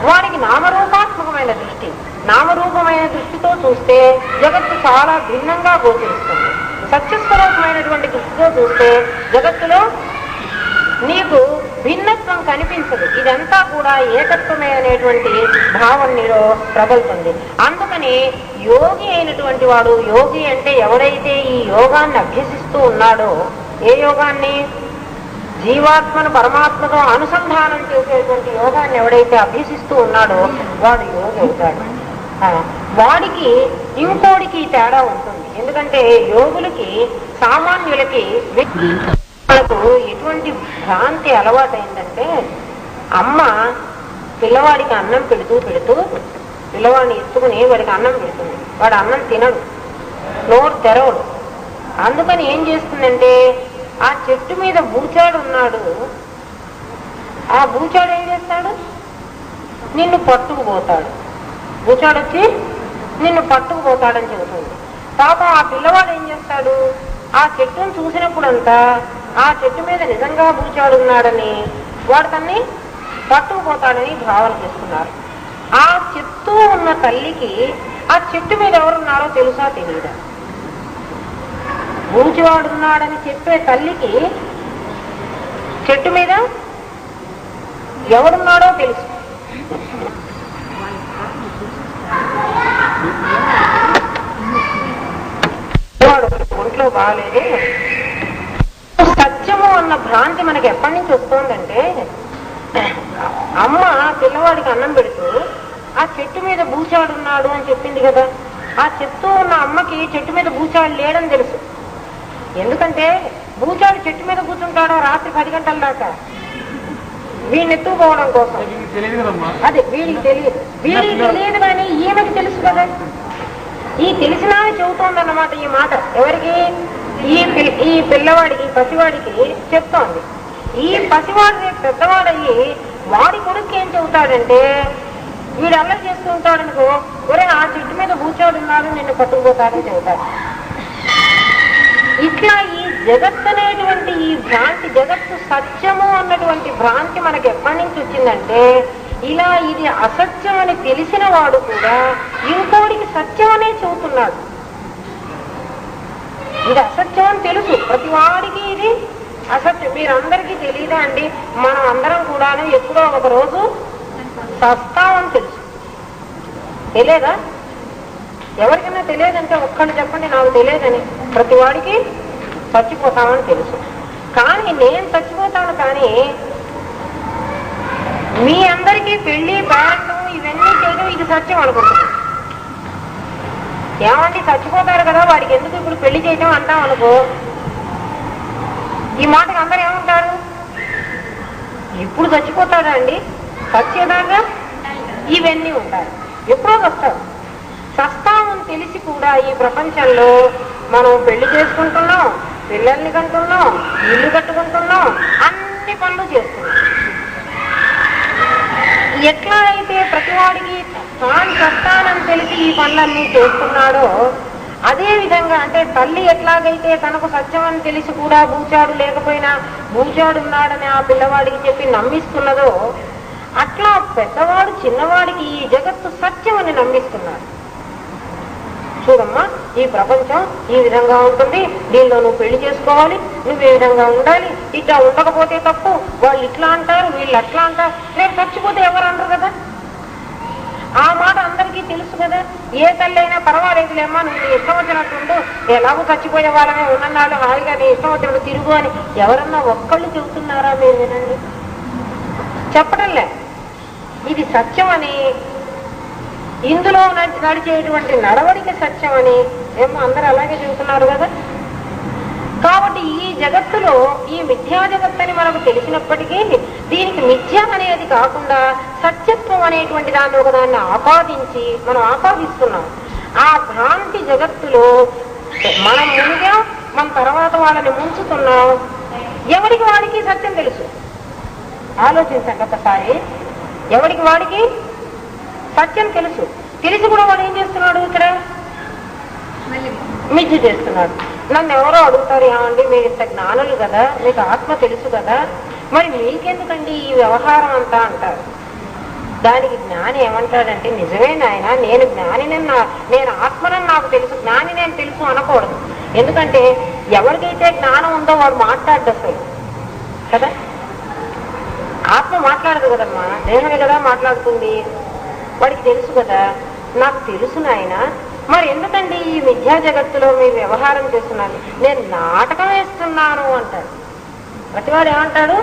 వారికి నామరూపాత్మకమైన దృష్టి, నామరూపమైన దృష్టితో చూస్తే జగత్తు చాలా భిన్నంగా గోచరిస్తుంది. సత్యస్వరూపమైనటువంటి దృష్టితో చూస్తే జగత్తులో నీకు భిన్నత్వం కనిపించదు. ఇదంతా కూడా ఏకత్వమే అనేటువంటి భావం నీలో ప్రబలుతుంది. అందుకని యోగి అయినటువంటి వాడు, యోగి అంటే ఎవడైతే ఈ యోగాన్ని అభ్యసిస్తూ ఉన్నాడో, ఏ యోగాన్ని, జీవాత్మను పరమాత్మతో అనుసంధానం చేసేటువంటి యోగాన్ని ఎవడైతే అభ్యసిస్తూ ఉన్నాడో వాడు యోగి అవుతాడు. వాడికి ఇంకోడికి తేడా ఉంటుంది. ఎందుకంటే యోగులకి సామాన్యులకి వాళ్ళకు ఎటువంటి భ్రాంతి అలవాటైందంటే, అమ్మ పిల్లవాడికి అన్నం పెడుతూ పిల్లవాడిని ఎత్తుకుని వాడికి అన్నం పెడుతుంది. వాడు అన్నం తినడు, నోరు తెరవడు. అందుకని ఏం చేస్తుందంటే, ఆ చెట్టు మీద బూచాడు ఉన్నాడు, ఆ బూచాడు ఏం చేస్తాడు, నిన్ను పట్టుకుపోతాడు. బూచాడు వచ్చి నిన్ను పట్టుకుపోతాడని చెబుతుంది. పాపం ఆ పిల్లవాడు ఏం చేస్తాడు, ఆ చెట్టును చూసినప్పుడంతా ఆ చెట్టు మీద నిజంగా బూచాడు ఉన్నాడని వాడు తన్ని పట్టుకుపోతాడని భావన చేస్తున్నారు. ఆ చెట్టు ఉన్న తల్లికి ఆ చెట్టు మీద ఎవరున్నారో తెలుసా తెలియదా? బూచివాడున్నాడని చెప్పే తల్లికి చెట్టు మీద ఎవడున్నాడో తెలుసు. ఒంట్లో బాగాలేదు. సత్యము అన్న భ్రాంతి మనకి ఎప్పటి నుంచి వస్తుందంటే, అమ్మ పిల్లవాడికి అన్నం పెడుతూ ఆ చెట్టు మీద బూచాడున్నాడు అని చెప్పింది కదా, ఆ చెప్తూ ఉన్న అమ్మకి చెట్టు మీద బూచాడు లేడని తెలుసు. ఎందుకంటే బూచాడు చెట్టు మీద కూర్చుంటాడో రాత్రి 10 గంటల దాకా వీడిని ఎత్తుకుపోవడం కోసం. అదే వీడికి తెలియదు కానీ ఈమెకి తెలుసు కదా. ఈ తెలిసినా చెబుతోందన్నమాట ఈ మాట. ఎవరికి? ఈ పిల్లవాడికి, పసివాడికి చెప్తోంది. ఈ పసివాడు రేపు పెద్దవాడయ్యి వాడి కొడుకు ఏం చెబుతాడంటే, వీడు అల్లరి చేస్తూ ఉంటాడనుకో, ఒరే ఆ చెట్టు మీద బూచాడున్నాడు నిన్ను పట్టుకుపోతాడని చెబుతాడు. ఇట్లా ఈ జగత్ అనేటువంటి ఈ భ్రాంతి, జగత్తు సత్యము అన్నటువంటి భ్రాంతి మనకి ఎప్పటి నుంచి వచ్చిందంటే, ఇలా ఇది అసత్యం అని తెలిసిన వాడు కూడా ఇంకోడికి సత్యం అనే చెబుతున్నాడు. ఇది అసత్యం అని తెలుసు ప్రతి వాడికి, ఇది అసత్యం. మీరందరికీ తెలియదా అండి? మనం అందరం కూడాను ఎప్పుడో ఒక రోజు చస్తామని తెలుసు. తెలియదా? ఎవరికైనా తెలియదంటే ఒక్కళ్ళు చెప్పండి, నాకు తెలియదని. ప్రతి వాడికి చచ్చిపోతామని తెలుసు. కానీ నేను చచ్చిపోతాను, కానీ మీ అందరికీ పెళ్లి పేరంటం ఇవన్నీ చేయడం ఇది సత్యం అనుకుంటున్నాను. ఏమంటే చచ్చిపోతారు కదా, వాడికి ఎందుకు ఇప్పుడు పెళ్లి చేయటం అంటాం అనుకో, ఈ మాటకి అందరు ఏమంటారు? ఇప్పుడు చచ్చిపోతాడా అండి, సత్యదాగా ఇవన్నీ ఉంటారు. ఎప్పుడో వస్తాడు. సస్తామని తెలిసి కూడా ఈ ప్రపంచంలో మనం పెళ్లి చేసుకుంటున్నాం, పిల్లల్ని కంటున్నాం, ఇల్లు కట్టుకుంటున్నాం, అన్ని పనులు చేస్తున్నాం. ఎట్లా అయితే ప్రతివాడికి తాను కష్టానని తెలిసి ఈ పనులన్నీ చేస్తున్నాడో, అదే విధంగా అంటే తల్లి ఎట్లాగైతే తనకు సత్యం అని తెలిసి కూడా బూచాడు లేకపోయినా బూచాడున్నాడని ఆ పిల్లవాడికి చెప్పి నమ్మిస్తున్నదో, అట్లా పెద్దవాడు చిన్నవాడికి ఈ జగత్తు సత్యం అని నమ్మిస్తున్నాడు. చూడమ్మా, ఈ ప్రపంచం ఈ విధంగా ఉంటుంది, దీనిలో నువ్వు పెళ్లి చేసుకోవాలి, నువ్వు ఏ విధంగా ఉండాలి, ఇట్లా ఉండకపోతే తప్పు, వాళ్ళు ఇట్లా అంటారు, వీళ్ళు అట్లా అంటారు, రేపు చచ్చిపోతే ఎవరు అంటారు కదా. ఆ మాట అందరికీ తెలుసు కదా. ఏ తల్లి అయినా పర్వాలేదులేమ్మా, నువ్వు నీ ఇష్టం వచ్చినట్టుండు, ఎలాగో చచ్చిపోయే వాళ్ళమే ఉన్ననాడు, హాయిగా నీ ఇష్టం వచ్చినట్టు తిరుగు అని ఎవరన్నా ఒక్కళ్ళు చెబుతున్నారా? మీరు వినండి, చెప్పడంలే. ఇది సత్యం అని, ఇందులో నడిచేటువంటి నడవడిక సత్యం అని ఏమో అందరూ అలాగే చెబుతున్నారు కదా. కాబట్టి ఈ జగత్తులో ఈ మిథ్యా జగత్ అని మనకు తెలిసినప్పటికీ దీనికి మిథ్య అనేది కాకుండా సత్యత్వం అనేటువంటి దాన్ని ఒకదాన్ని ఆపాదించి మనం ఆపాదిస్తున్నాం. ఆ భ్రాంతి జగత్తులో మనం మునిగా మన తర్వాత వాళ్ళని ముంచుతున్నాం. ఎవరికి వాడికి సత్యం తెలుసు. ఆలోచించండి ఒకసారి. ఎవరికి వాడికి సత్యం తెలుసు. తెలిసి కూడా వాడు ఏం చేస్తున్నాడు? ఇక్కడ మిథ్య చేస్తున్నాడు. నన్ను ఎవరో అడుగుతారు, ఏమండి మీరు ఇంత జ్ఞానులు కదా, మీకు ఆత్మ తెలుసు కదా, మరి మీకెందుకండి ఈ వ్యవహారం అంతా అంటారు. దానికి జ్ఞాని ఏమంటాడంటే, నిజమే నాయన, నేను జ్ఞానిని, నేను ఆత్మనని నాకు తెలుసు, జ్ఞాని నేను తెలుసు అనకూడదు. ఎందుకంటే ఎవరికైతే జ్ఞానం ఉందో వాడు మాట్లాడదు అసలు కదా. ఆత్మ మాట్లాడదు కదమ్మా, దేహమే కదా మాట్లాడుతుంది. వాడికి తెలుసు కదా, నాకు తెలుసు నాయన, మరి ఎందుకండి ఈ విద్యా జగత్తులో మీ వ్యవహారం చేస్తున్నాను, నేను నాటకం వేస్తున్నాను అంటాడు. ప్రతివాడు ఏమంటాడు?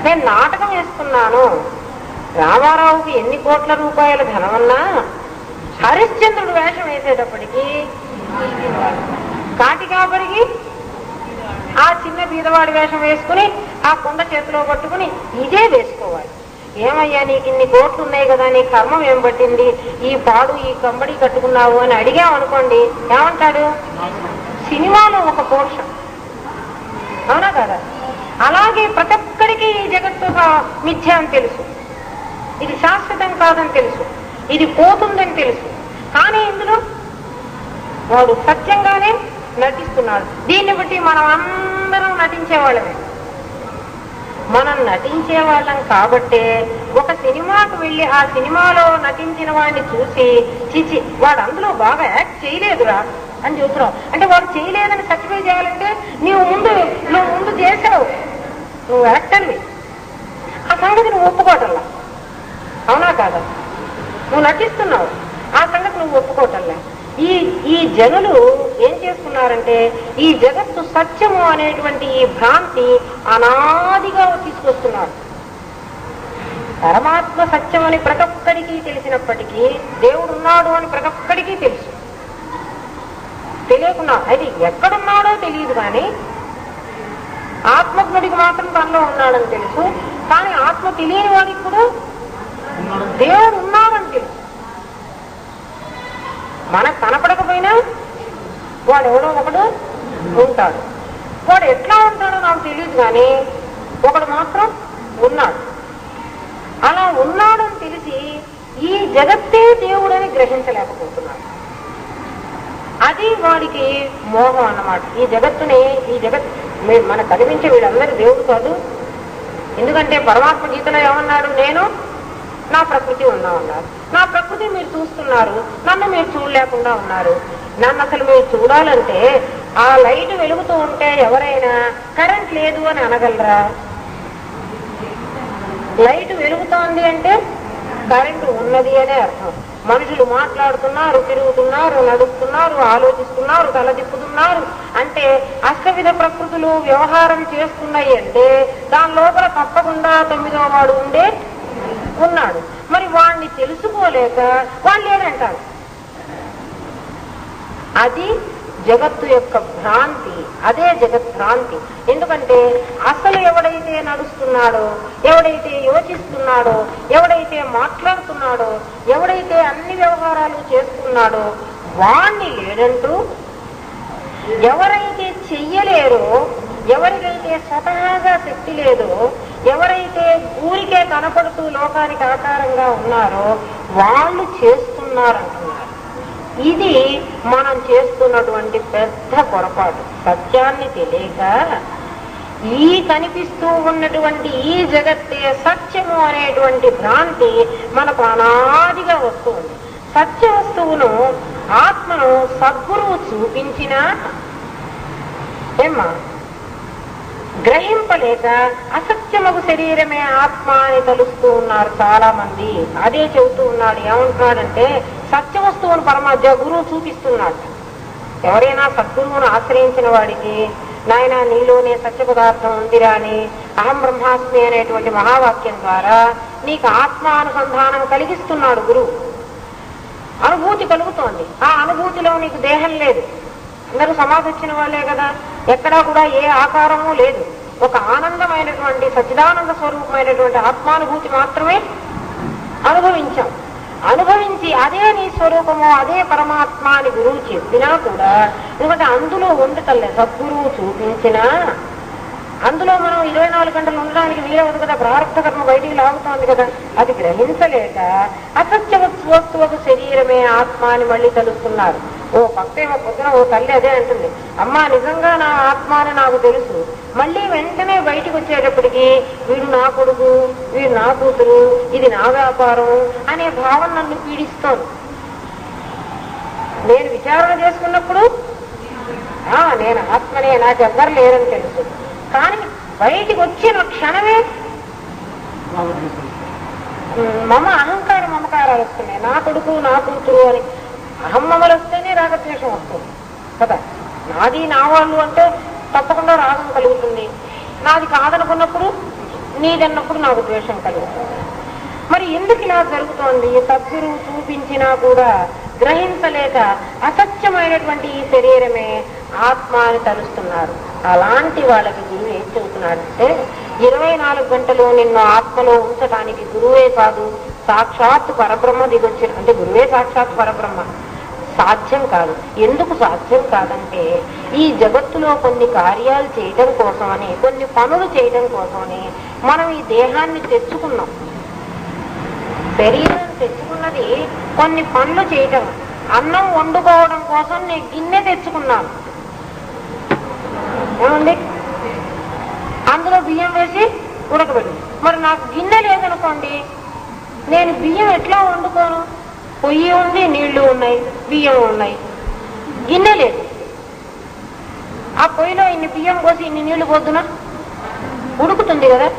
నేను నాటకం వేస్తున్నాను. రామారావుకి ఎన్ని కోట్ల రూపాయల ధనమన్నా హరిశ్చంద్రుడు వేషం వేసేటప్పటికీ కాటికాపరికి ఆ చిన్న బీదవాడి వేషం వేసుకుని ఆ కొండ చేతిలో పట్టుకుని ఇదే వేసుకోవాలి. ఏమయ్యా నీకు ఇన్ని కోట్లు ఉన్నాయి కదా, నీ కర్మం ఏం పట్టింది, ఈ పాడు ఈ కంబడి కట్టుకున్నావు అని అడిగామనుకోండి, ఏమంటాడు? సినిమాలో ఒక పోర్షన్. అవునా కదా? అలాగే ప్రతి ఒక్కరికి ఈ జగత్తు మిథ్య అని తెలుసు, ఇది శాశ్వతం కాదని తెలుసు, ఇది పోతుందని తెలుసు. కానీ ఇందులో వాడు సత్యంగానే నటిస్తున్నాడు. దీన్ని బట్టి మనం అందరం నటించేవాళ్ళమే. మనం నటించే వాళ్ళం కాబట్టే ఒక సినిమాకు వెళ్ళి ఆ సినిమాలో నటించిన వాడిని చూసి చిచి వాడు అందులో బాగా యాక్ట్ చేయలేదురా అని చూస్తున్నావు. అంటే వాడు చేయలేదని సర్టిఫై చేయాలంటే నువ్వు ముందు చేసావు, నువ్వు యాక్టర్వి, ఆ సంగతి నువ్వు ఒప్పుకోవటంలా. అవునా కాదా? నువ్వు నటిస్తున్నావు, ఆ సంగతి నువ్వు ఒప్పుకోవటంలా. ఈ జనులు ఏం చేస్తున్నారంటే ఈ జగత్తు సత్యము అనేటువంటి ఈ భ్రాంతి అనాదిగా తీసుకొస్తున్నారు. పరమాత్మ సత్యం అని ప్రతి ఒక్కడికి తెలిసినప్పటికీ, దేవుడు ఉన్నాడు అని ప్రతి ఒక్కడికి తెలుసు. తెలియకున్నా అది ఎక్కడున్నాడో తెలియదు, కానీ ఆత్మజ్ఞుడికి మాత్రం తనలో ఉన్నాడని తెలుసు. కానీ ఆత్మ తెలియని వాడికి కూడా దేవుడు ఉన్నాడని తెలుసు. మనకు కనపడకపోయినా వాడు ఎవడో ఒకడు ఉంటాడు. వాడు ఎట్లా ఉంటాడో నాకు తెలియదు, కానీ ఒకడు మాత్రం ఉన్నాడు. అలా ఉన్నాడని తెలిసి ఈ జగత్తే దేవుడని గ్రహించలేకపోతున్నాడు. అది వాడికి మోహం అన్నమాట. ఈ జగత్ మనకు కనిపించే వీళ్ళందరూ దేవుడు కాదు. ఎందుకంటే పరమాత్మ గీతలో ఏమన్నాడు? నేను నా ప్రకృతి ఉన్నా ఉన్నారు. నా ప్రకృతి మీరు చూస్తున్నారు, నన్ను మీరు చూడలేకుండా ఉన్నారు. నన్ను అసలు మీరు చూడాలంటే ఆ లైట్ వెలుగుతూ ఉంటే ఎవరైనా కరెంట్ లేదు అని అనగలరా? లైట్ వెలుగుతోంది అంటే కరెంటు ఉన్నది అనే అర్థం. మనుషులు మాట్లాడుతున్నారు, తిరుగుతున్నారు, నడుస్తున్నారు, ఆలోచిస్తున్నారు, తల తిప్పుతున్నారు అంటే అష్టవిధ ప్రకృతులు వ్యవహారం చేస్తున్నాయి అంటే దాని లోపల తప్పకుండా 9వ వాడు ఉన్నాడు. మరి వాణ్ణి తెలుసుకోలేక వాళ్ళు లేదంటారు. అది జగత్తు యొక్క భ్రాంతి, అదే జగత్ భ్రాంతి. ఎందుకంటే అసలు ఎవడైతే నడుస్తున్నాడో, ఎవడైతే యోచిస్తున్నాడో, ఎవడైతే మాట్లాడుతున్నాడో, ఎవడైతే అన్ని వ్యవహారాలు చేస్తున్నాడో వాణ్ణి లేడంటూ ఎవరైతే చెయ్యలేరో, ఎవరికైతే స్వతహాగా శక్తి లేదో, ఎవరైతే ఊరికే కనపడుతూ లోకానికి ఆకారంగా ఉన్నారో వాళ్ళు చేస్తున్నారంటున్నారు. ఇది మనం చేస్తున్నటువంటి పెద్ద పొరపాటు. సత్యాన్ని తెలియక ఈ కనిపిస్తూ ఉన్నటువంటి ఈ జగత్తే సత్యము అనేటువంటి భ్రాంతి మనకు అనాదిగా వస్తుంది. సత్య వస్తువును, ఆత్మను సద్గురువు చూపించినా ఏమ్మా గ్రహింపలేక అసత్యమగు శరీరమే ఆత్మ అని తలుస్తూ ఉన్నారు చాలా మంది. అదే చెబుతూ ఉన్నాడు. ఏమంటున్నాడంటే సత్య వస్తువును గురువు చూపిస్తున్నాడు. ఎవరైనా సద్గురువును ఆశ్రయించిన వాడికి, నాయన నీలోనే సత్య పదార్థం ఉందిరా అని అహం బ్రహ్మాస్మి అనేటువంటి మహావాక్యం ద్వారా నీకు ఆత్మానుసంధానం కలిగిస్తున్నాడు గురువు. అనుభూతి కలుగుతోంది. ఆ అనుభూతిలో నీకు దేహం లేదు. అందరూ సమాధి వచ్చిన వాళ్ళే కదా, ఎక్కడా కూడా ఏ ఆకారము లేదు. ఒక ఆనందమైనటువంటి సచ్చిదానంద స్వరూపమైనటువంటి ఆత్మానుభూతి మాత్రమే అనుభవించాం. అనుభవించి అదే నీ స్వరూపము, అదే పరమాత్మ అని గురువు చెప్పినా కూడా, ఎందుకంటే అందులో ఉండటంలే. సద్గురువు చూపించినా అందులో మనం 24 గంటలు ఉండడానికి వీలవదు కదా, ప్రారంభ కర్మ బయటికి లాగుతోంది కదా. అది గ్రహించలేక అసత్య వస్తువుకు శరీరమే ఆత్మ అని మళ్ళీ తెలుస్తున్నారు. ఓ పక్కేమో పొద్దున ఓ తల్లి అదే అంటుంది, అమ్మా నిజంగా నా ఆత్మ అని నాకు తెలుసు. మళ్ళీ వెంటనే బయటికి వచ్చేటప్పటికి వీడు నా కొడుకు, వీడు నా కూతురు, ఇది నా వ్యాపారం అనే భావన నన్ను పీడిస్తోంది. నేను విచారణ చేసుకున్నప్పుడు నేను ఆత్మనే, నాకు ఎవ్వరు లేరని తెలుసు. కానీ బయటికి వచ్చిన క్షణమే మమ అహంకార మమకారాలు వస్తున్నాయి. నా కొడుకు, నా కూతురు అని అహమ్మలు వస్తేనే రాగద్వేషం వస్తుంది కదా. నాది నా వాళ్ళు అంటే తప్పకుండా రాగం కలుగుతుంది. నాది కాదనుకున్నప్పుడు, నీదన్నప్పుడు నాకు ద్వేషం కలుగుతుంది. మరి ఎందుకు ఇలా జరుగుతోంది? సద్గురువు చూపించినా కూడా గ్రహించలేక అసత్యమైనటువంటి ఈ శరీరమే ఆత్మ అని తలుస్తున్నారు. అలాంటి వాళ్ళకి గురువు ఏం చెబుతున్నాడంటే 24 గంటలు నిన్ను ఆత్మలో ఉంచడానికి గురువే కాదు, సాక్షాత్ పరబ్రహ్మ దిగొచ్చిన, అంటే గురువే సాక్షాత్ పరబ్రహ్మ. సాధ్యం కాదు. ఎందుకు సాధ్యం కాదంటే ఈ జగత్తులో కొన్ని కార్యాలు చేయడం కోసమని, కొన్ని పనులు చేయడం కోసమని మనం ఈ దేహాన్ని తెచ్చుకున్నాం. శరీరం తెచ్చుకున్నది కొన్ని పనులు చేయటం. అన్నం వండుకోవడం కోసం నేను గిన్నె తెచ్చుకున్నాను ఏమండి, అందులో బియ్యం వేసి ఉడకబెట్టు. మరి నాకు గిన్నె లేదనుకోండి, నేను బియ్యం ఎట్లా వండుకోను? పొయ్యి ఉంది, నీళ్లు ఉన్నాయి, బియ్యం ఉన్నాయి, గిన్నె లేదు. ఆ పొయ్యిలో ఇన్ని బియ్యం పోసి ఇన్ని నీళ్లు పోతున్నా ఉడుకుతుంది కదా,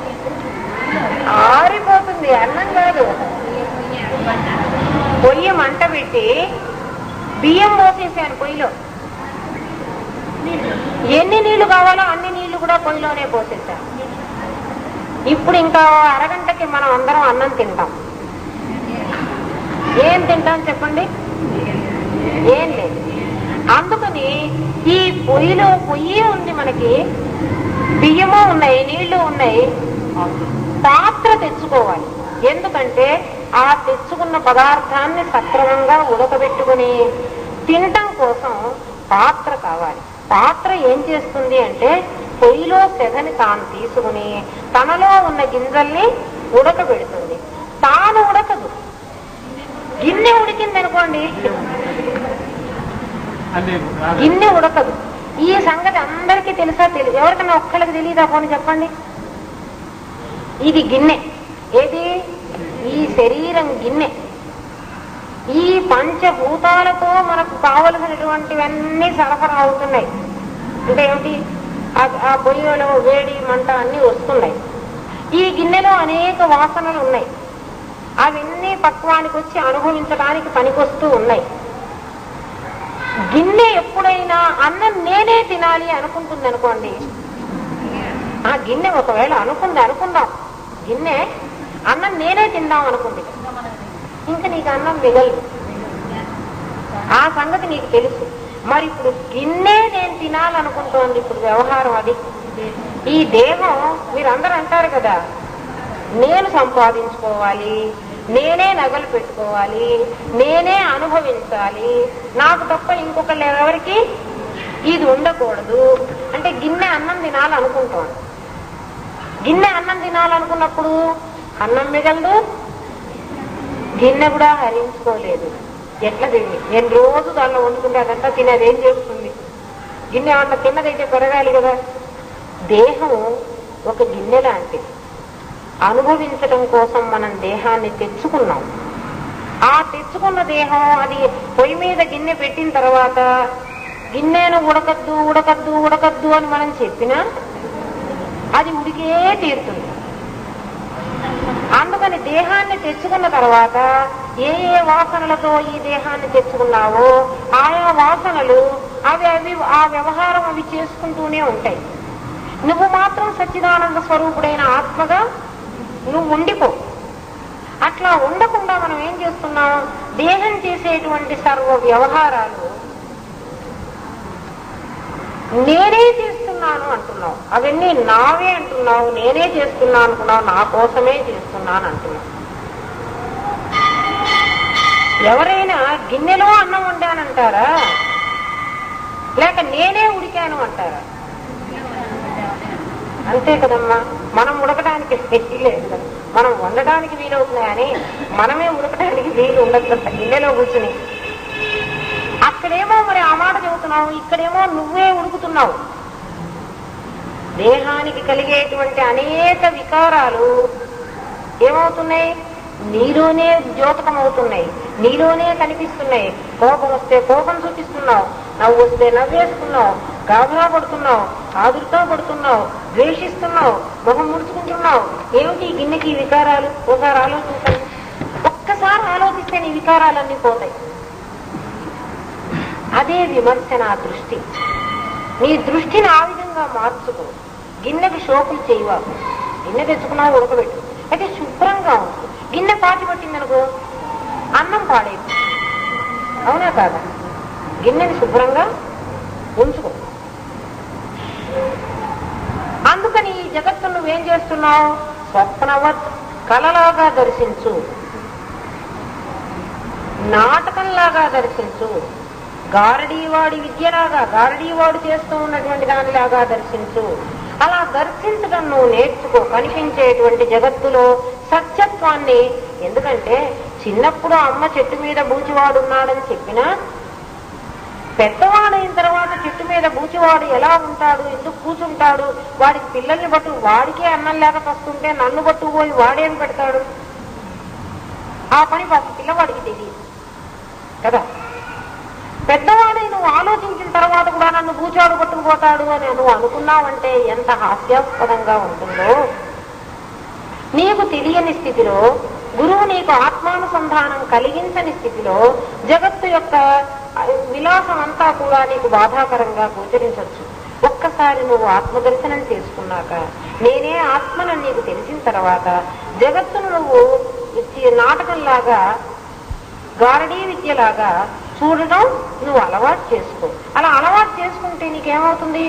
ఆరిపోతుంది. అన్నం కాదు, పొయ్యి మంట పెట్టి బియ్యం పోసేసాను పొయ్యిలో. ఎన్ని నీళ్లు కావాలో అన్ని నీళ్లు కూడా పొయ్యిలోనే పోసేసాను. ఇప్పుడు ఇంకా అరగంటకి మనం అందరం అన్నం తింటాం. ఏం తింటాం చెప్పండి? ఏం లేదు. అందుకని ఈ పొయ్యిలో పొయ్యి ఉంది, మనకి బియ్యము ఉన్నాయి, నీళ్లు ఉన్నాయి, పాత్ర తెచ్చుకోవాలి. ఎందుకంటే ఆ తెచ్చుకున్న పదార్థాన్ని సక్రమంగా ఉడకబెట్టుకుని తినటం కోసం పాత్ర కావాలి. పాత్ర ఏం చేస్తుంది అంటే పొయ్యిలో సెగని తాను తీసుకుని తనలో ఉన్న గింజల్ని ఉడకబెడుతుంది. తాను ఉడకదు. గిన్నె ఉడికింది అనుకోండి, గిన్నె ఉడకదు. ఈ సంగతి అందరికీ తెలుసా? తెలియదు. ఎవరికైనా ఒక్కళ్ళకి తెలియదా? పోనీ చెప్పండి. ఇది గిన్నె. ఏది? ఈ శరీరం గిన్నె. ఈ పంచభూతాలతో మనకు కావలసినటువంటివన్నీ సరఫరా అవుతున్నాయి. అంటే ఏమిటి? ఆ పొయ్యిలో వేడి మంట అన్ని వస్తున్నాయి. ఈ గిన్నెలో అనేక వాసనలు ఉన్నాయి. అవన్నీ పక్వానికి వచ్చి అనుభవించడానికి పనికొస్తూ ఉన్నాయి. గిన్నె ఎప్పుడైనా అన్నం నేనే తినాలి అనుకుంటుంది అనుకోండి, ఆ గిన్నె ఒకవేళ అనుకుందాం గిన్నె అన్నం నేనే తిందాం అనుకుంది, ఇంకా నీకు అన్నం మిగలదు. ఆ సంగతి నీకు తెలుసు. మరి ఇప్పుడు గిన్నె నేను తినాలనుకుంటోంది. ఇప్పుడు వ్యవహారం అది. ఈ దేహం మీరందరూ అంటారు కదా, నేను సంపాదించుకోవాలి, నేనే నగలు పెట్టుకోవాలి, నేనే అనుభవించాలి, నాకు తప్ప ఇంకొకళ్ళు ఎవరికి ఇది ఉండకూడదు అంటే గిన్నె అన్నం తినాలనుకుంటాం. గిన్నె అన్నం తినాలనుకున్నప్పుడు అన్నం మిగలదు, గిన్నె కూడా హరించుకోలేదు. ఎట్లా తిని నేను రోజు దానిలో వండుకుంటే అదంతా తినేది ఏం చేస్తుంది? గిన్నె అన్న తిన్నదైతే పెరగాలి కదా. దేహం ఒక గిన్నె లాంటిది. అనుభవించడం కోసం మనం దేహాన్ని తెచ్చుకున్నాం. ఆ తెచ్చుకున్న దేహం అది పొయ్యి మీద గిన్నె పెట్టిన తర్వాత గిన్నెను ఉడకద్దు ఉడకద్దు ఉడకద్దు అని మనం చెప్పినా అది ఉడికే తీరుతుంది. అందుకని దేహాన్ని తెచ్చుకున్న తర్వాత ఏ ఏ వాసనలతో ఈ దేహాన్ని తెచ్చుకున్నావో ఆయా వాసనలు అవి అవి ఆ వ్యవహారం అవి చేసుకుంటూనే ఉంటాయి. నువ్వు మాత్రం సచ్చిదానంద స్వరూపుడైన ఆత్మగా నువ్వు ఉండిపో. అట్లా ఉండకుండా మనం ఏం చేస్తున్నాం? దేహం చేసేటువంటి సర్వ వ్యవహారాలు నేనే చేస్తున్నాను అంటున్నావు, అవన్నీ నావే అంటున్నావు, నేనే చేస్తున్నా అనుకున్నావు, నా కోసమే చేస్తున్నాను అంటున్నావు. ఎవరైనా గిన్నెలో అన్నం వండానంటారా లేక నేనే ఉడికాను అంటారా? అంతే కదమ్మా. మనం ఉడకడానికి వీలేదు కదా, మనం వండడానికి వీలవుతుంది కానీ మనమే ఉడకడానికి వీలు ఉండదు కదా గిన్నెలో కూర్చుని. అక్కడేమో మరి ఆ మాట చెబుతున్నావు, ఇక్కడేమో నువ్వే ఉడుకుతున్నావు. దేహానికి కలిగేటువంటి అనేక వికారాలు ఏమవుతున్నాయి? నీలోనే ద్యోతకం అవుతున్నాయి, నీలోనే కనిపిస్తున్నాయి. కోపం వస్తే కోపం చూపిస్తున్నావు, నవ్వు వస్తే నవ్వేస్తున్నావు, గాబరా పడుతున్నావు, ఆదుర్తో పడుతున్నావు, ద్వేషిస్తున్నావు, మొహం ముడుచుకుంటున్నావు. ఏమిటి ఈ గిన్నెకి వికారాలు? ఒకసారి ఆలోచించండి. ఒక్కసారి ఆలోచిస్తే నీ వికారాలన్నీ పోతాయి. అదే విమర్శన దృష్టి. నీ దృష్టిని ఆ విధంగా మార్చుకో. గిన్నెకి షోకులు చేయవాకు. గిన్నె తెచ్చుకున్నావు, ఉడకబెట్టు, అయితే శుభ్రంగా ఉంటుంది. గిన్నె పాటి పట్టిందనుకో అన్నం పాడేది. అవునా కాదా? గిన్నెని శుభ్రంగా ఉంచుకో. అందుకని ఈ జగత్తు నువ్వేం చేస్తున్నావు? స్వప్నవత్ కలలాగా దర్శించు, నాటకంలాగా దర్శించు, గారడీవాడి విద్యలాగా గారడీవాడు చేస్తూ ఉన్నటువంటి దానిలాగా దర్శించు. అలా దర్శించడం నువ్వు నేర్చుకో. కనిపించేటువంటి జగత్తులో సత్యత్వాన్ని. ఎందుకంటే చిన్నప్పుడు అమ్మ చెట్టు మీద బూచివాడున్నాడని చెప్పినా పెద్దవాడైన తర్వాత చెట్టు మీద బూచివాడు ఎలా ఉంటాడు, ఎందుకు కూర్చుంటాడు, వాడికి పిల్లల్ని బట్టు వాడికే అన్నం లేక వస్తుంటే నన్ను పట్టుకుపోయి వాడేం పెడతాడు? ఆ పని పిల్లవాడికి తెలియదు కదా. పెద్దవాడే నువ్వు ఆలోచించిన తర్వాత కూడా నన్ను బూచాడు పట్టుకుపోతాడు అని నువ్వు అనుకున్నావంటే ఎంత హాస్యాస్పదంగా ఉంటుందో. నీకు తెలియని స్థితిలో, గురువు నీకు ఆత్మానుసంధానం కలిగించని స్థితిలో జగత్తు యొక్క విలాసం అంతా కూడా నీకు బాధాకరంగా గోచరించవచ్చు. ఒక్కసారి నువ్వు ఆత్మదర్శనం చేసుకున్నాక, నేనే ఆత్మనని నీకు తెలిసిన తర్వాత జగత్తును నువ్వు నాటకంలాగా గారడీ విద్యలాగా చూడడం నువ్వు అలవాటు చేసుకో. అలా అలవాటు చేసుకుంటే నీకేమవుతుంది?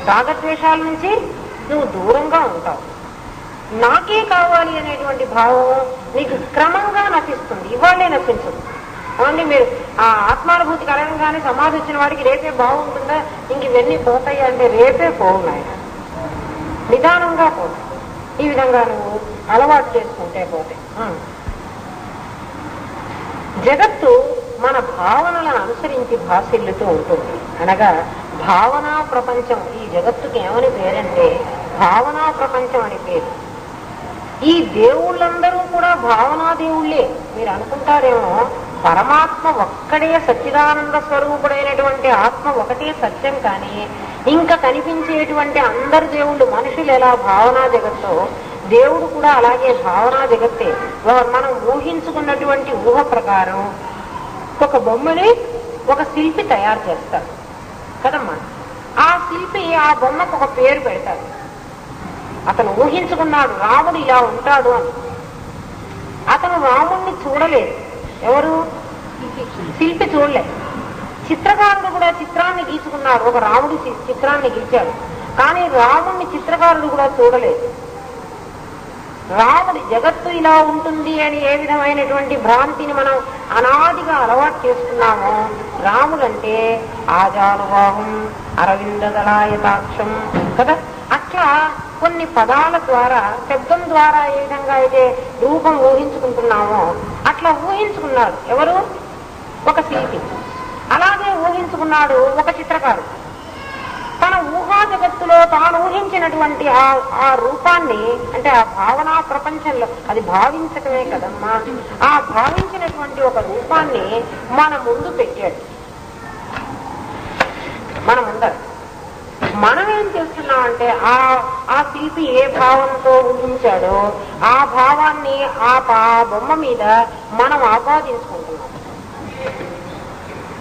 రాగద్వేషాల నుంచి నువ్వు దూరంగా ఉంటావు. నాకే కావాలి అనేటువంటి భావం నీకు క్రమంగా నశిస్తుంది. ఇవాళే నశించదు. అవునండి, మీరు ఆ ఆత్మానుభూతి కలగంగానే సమాధి వచ్చిన వాడికి రేపే బాగుంటుందా, ఇంక ఇవన్నీ పోతాయి అంటే రేపే పోవున్నాయి, నిదానంగా పోతాయి. ఈ విధంగా నువ్వు అలవాటు చేసుకుంటే పోతాయి. జగత్తు మన భావనలను అనుసరించి భాసిల్లుతూ ఉంటుంది. అనగా భావనా ప్రపంచం. ఈ జగత్తుకి ఏమని పేరంటే భావనా ప్రపంచం అని పేరు. ఈ దేవుళ్ళందరూ కూడా భావనా దేవుళ్ళే. మీరు అనుకుంటారేమో పరమాత్మ ఒక్కడే సచ్చిదానంద స్వరూపుడైనటువంటి ఆత్మ ఒకటే సత్యం, కానీ ఇంకా కనిపించేటువంటి అందరు దేవుళ్ళు మనుషులు ఎలా భావనా జగత్తో దేవుడు కూడా అలాగే భావనా జగత్తే. మనం ఊహించుకున్నటువంటి ఊహ ప్రకారం ఒక బొమ్మని ఒక శిల్పి తయారు చేస్తాడు కదమ్మా. ఆ శిల్పి ఆ బొమ్మకు ఒక పేరు పెడతాడు. అతను ఊహించుకున్నాడు రాముడు ఇలా ఉంటాడు అని. అతను రాముణ్ణి చూడలేదు. ఎవరు? శిల్పి చూడలేదు. చిత్రకారుడు కూడా చిత్రాన్ని గీచుకున్నాడు, ఒక రాముడి చిత్రాన్ని గీచాడు, కానీ రాముణ్ణి చిత్రకారుడు కూడా చూడలేదు. రాముడి జగత్తు ఇలా ఉంటుంది అని ఏ విధమైనటువంటి భ్రాంతిని మనం అనాదిగా అలవాటు చేసుకున్నామో, రాముడంటే ఆజానుబాహం అరవిందదళాయతాక్షం కదా. అట్లా కొన్ని పదాల ద్వారా, శబ్దం ద్వారా ఏ విధంగా అయితే రూపం ఊహించుకుంటున్నామో అట్లా ఊహించుకున్నాడు ఎవరు? ఒక శిల్పి. అలాగే ఊహించుకున్నాడు ఒక చిత్రకారుడు. తన ఊహా జగత్తులో తాను ఊహించినటువంటి ఆ రూపాన్ని, అంటే ఆ భావనా ప్రపంచంలో, అది భావించటమే కదమ్మా, ఆ భావించినటువంటి ఒక రూపాన్ని మన ముందు పెట్టాడు. మన ముందర మనం ఏం చేస్తున్నామంటే ఆ శిల్పి ఏ భావంతో ఊహించాడో ఆ భావాన్ని ఆ బొమ్మ మీద మనం ఆపాదించుకుంటున్నాం.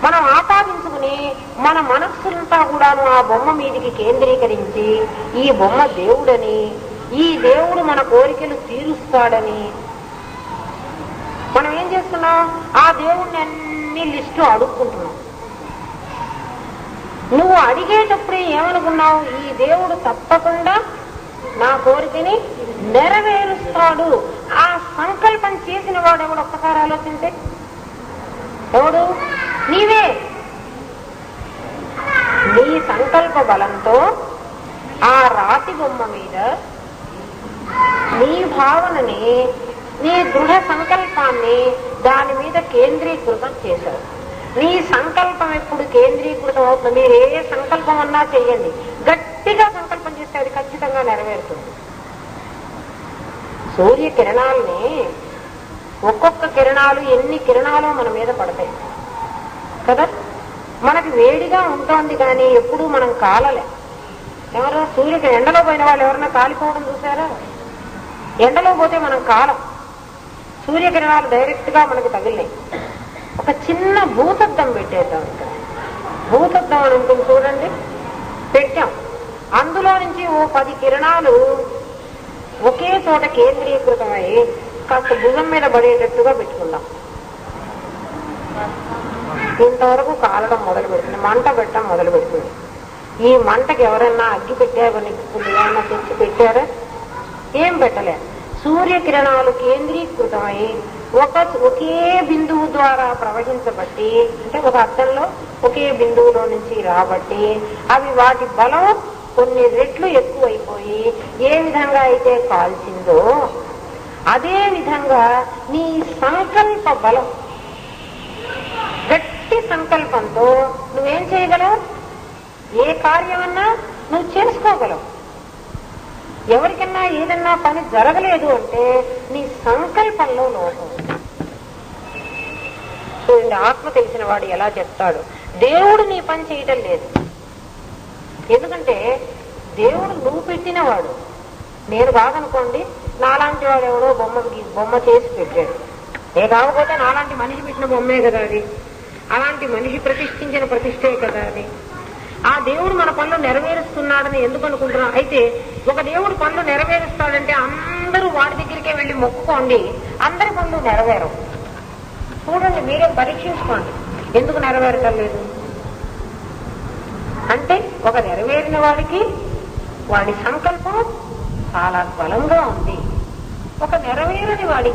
మనం ఆపాదించుకుని మన మనస్సులంతా కూడాను ఆ బొమ్మ మీదికి కేంద్రీకరించి ఈ బొమ్మ దేవుడని, ఈ దేవుడు మన కోరికలు తీరుస్తాడని మనం ఏం చేస్తున్నాం? ఆ దేవుడిని అన్ని లిస్టు అడుక్కుంటున్నాం. నువ్వు అడిగేటప్పుడే ఏమనుకున్నావు? ఈ దేవుడు తప్పకుండా నా కోరికని నెరవేరుస్తాడు. ఆ సంకల్పం చేసిన వాడు ఎవడు? ఒక్కసారి ఆలోచించే. ఎవడు? నీవే. నీ సంకల్ప బలంతో ఆ రాతి బొమ్మ మీద నీ భావనని, నీ దృఢ సంకల్పాన్ని దాని మీద కేంద్రీకృతం చేశావు. నీ సంకల్పం ఎప్పుడు కేంద్రీకృతం అవుతుంది? మీరు ఏ సంకల్పం అన్నా చెయ్యండి, గట్టిగా సంకల్పం చేస్తే అది ఖచ్చితంగా నెరవేరుతుంది. సూర్య కిరణాలని, ఒక్కొక్క కిరణాలు ఎన్ని కిరణాలు మన మీద పడతాయి కదా. మనకి వేడిగా ఉంటుంది కానీ ఎప్పుడూ మనం కాలలే. ఎవరో సూర్యుకి ఎండలో పోయిన వాళ్ళు ఎవరన్నా కాలిపోవడం చూసారా? ఎండలో పోతే మనం కాలం. సూర్యకిరణాలు డైరెక్ట్ గా మనకి తగిలినాయి. ఒక చిన్న భూతద్దం పెట్టేద్దాం. ఇక్కడ భూతద్దం అని ఉంటుంది చూడండి, పెట్టాం. అందులో నుంచి ఓ 10 కిరణాలు ఒకే చోట కేంద్రీకృతమై కాస్త భుజం మీద పడేటట్టుగా పెట్టుకుందాం. ఇంతవరకు కాలడం మొదలు పెడుతుంది, మంట పెట్టడం మొదలు పెడుతుంది. ఈ మంటకి ఎవరన్నా అగ్గి పెట్టారో, నిప్పులు ఏమన్నా తెచ్చి పెట్టారా? ఏం పెట్టలే. సూర్యకిరణాలు కేంద్రీకృతమై ఒకే బిందువు ద్వారా ప్రవహించబట్టి, అంటే ఒక అద్దంలో ఒకే బిందువులో నుంచి రాబట్టి అవి వాటి బలం కొన్ని రెట్లు ఎక్కువైపోయి ఏ విధంగా అయితే కాల్చిందో అదే విధంగా నీ సంకల్ప బలం, గట్టి సంకల్పంతో నువ్వేం చేయగలవు? ఏ కార్యమన్నా నువ్వు చేసుకోగలవు. ఎవరికన్నా ఏదన్నా పని జరగలేదు అంటే నీ సంకల్పంలో లోపం. చూడండి, ఆత్మ తెలిసిన వాడు ఎలా చెప్తాడు, దేవుడు నీ పని చేయటం లేదు. ఎందుకంటే దేవుడు నువ్వు పెట్టినవాడు, నేను కాదనుకోండి. నాలాంటి వాడు ఎవడో బొమ్మ చేసి పెట్టాడు. కాకపోతే నాలాంటి మనిషి పెట్టిన బొమ్మే కదా అది. అలాంటి మనిషి ప్రతిష్ఠించిన ప్రతిష్ఠే కదా అది. ఆ దేవుడు మన పనులు నెరవేరుస్తున్నాడని ఎందుకు అనుకుంటున్నాం? అయితే ఒక దేవుడు పనులు నెరవేరుస్తాడంటే అందరూ వాడి దగ్గరికే వెళ్ళి మొక్కుకోండి, అందరి పనులు నెరవేరవు. చూడండి, మీరే పరీక్షించుకోండి ఎందుకు నెరవేరటం లేదు అంటే. ఒక నెరవేరిన వాడికి వాడి సంకల్పం చాలా బలంగా ఉంది. ఒక నెరవేరని వాడికి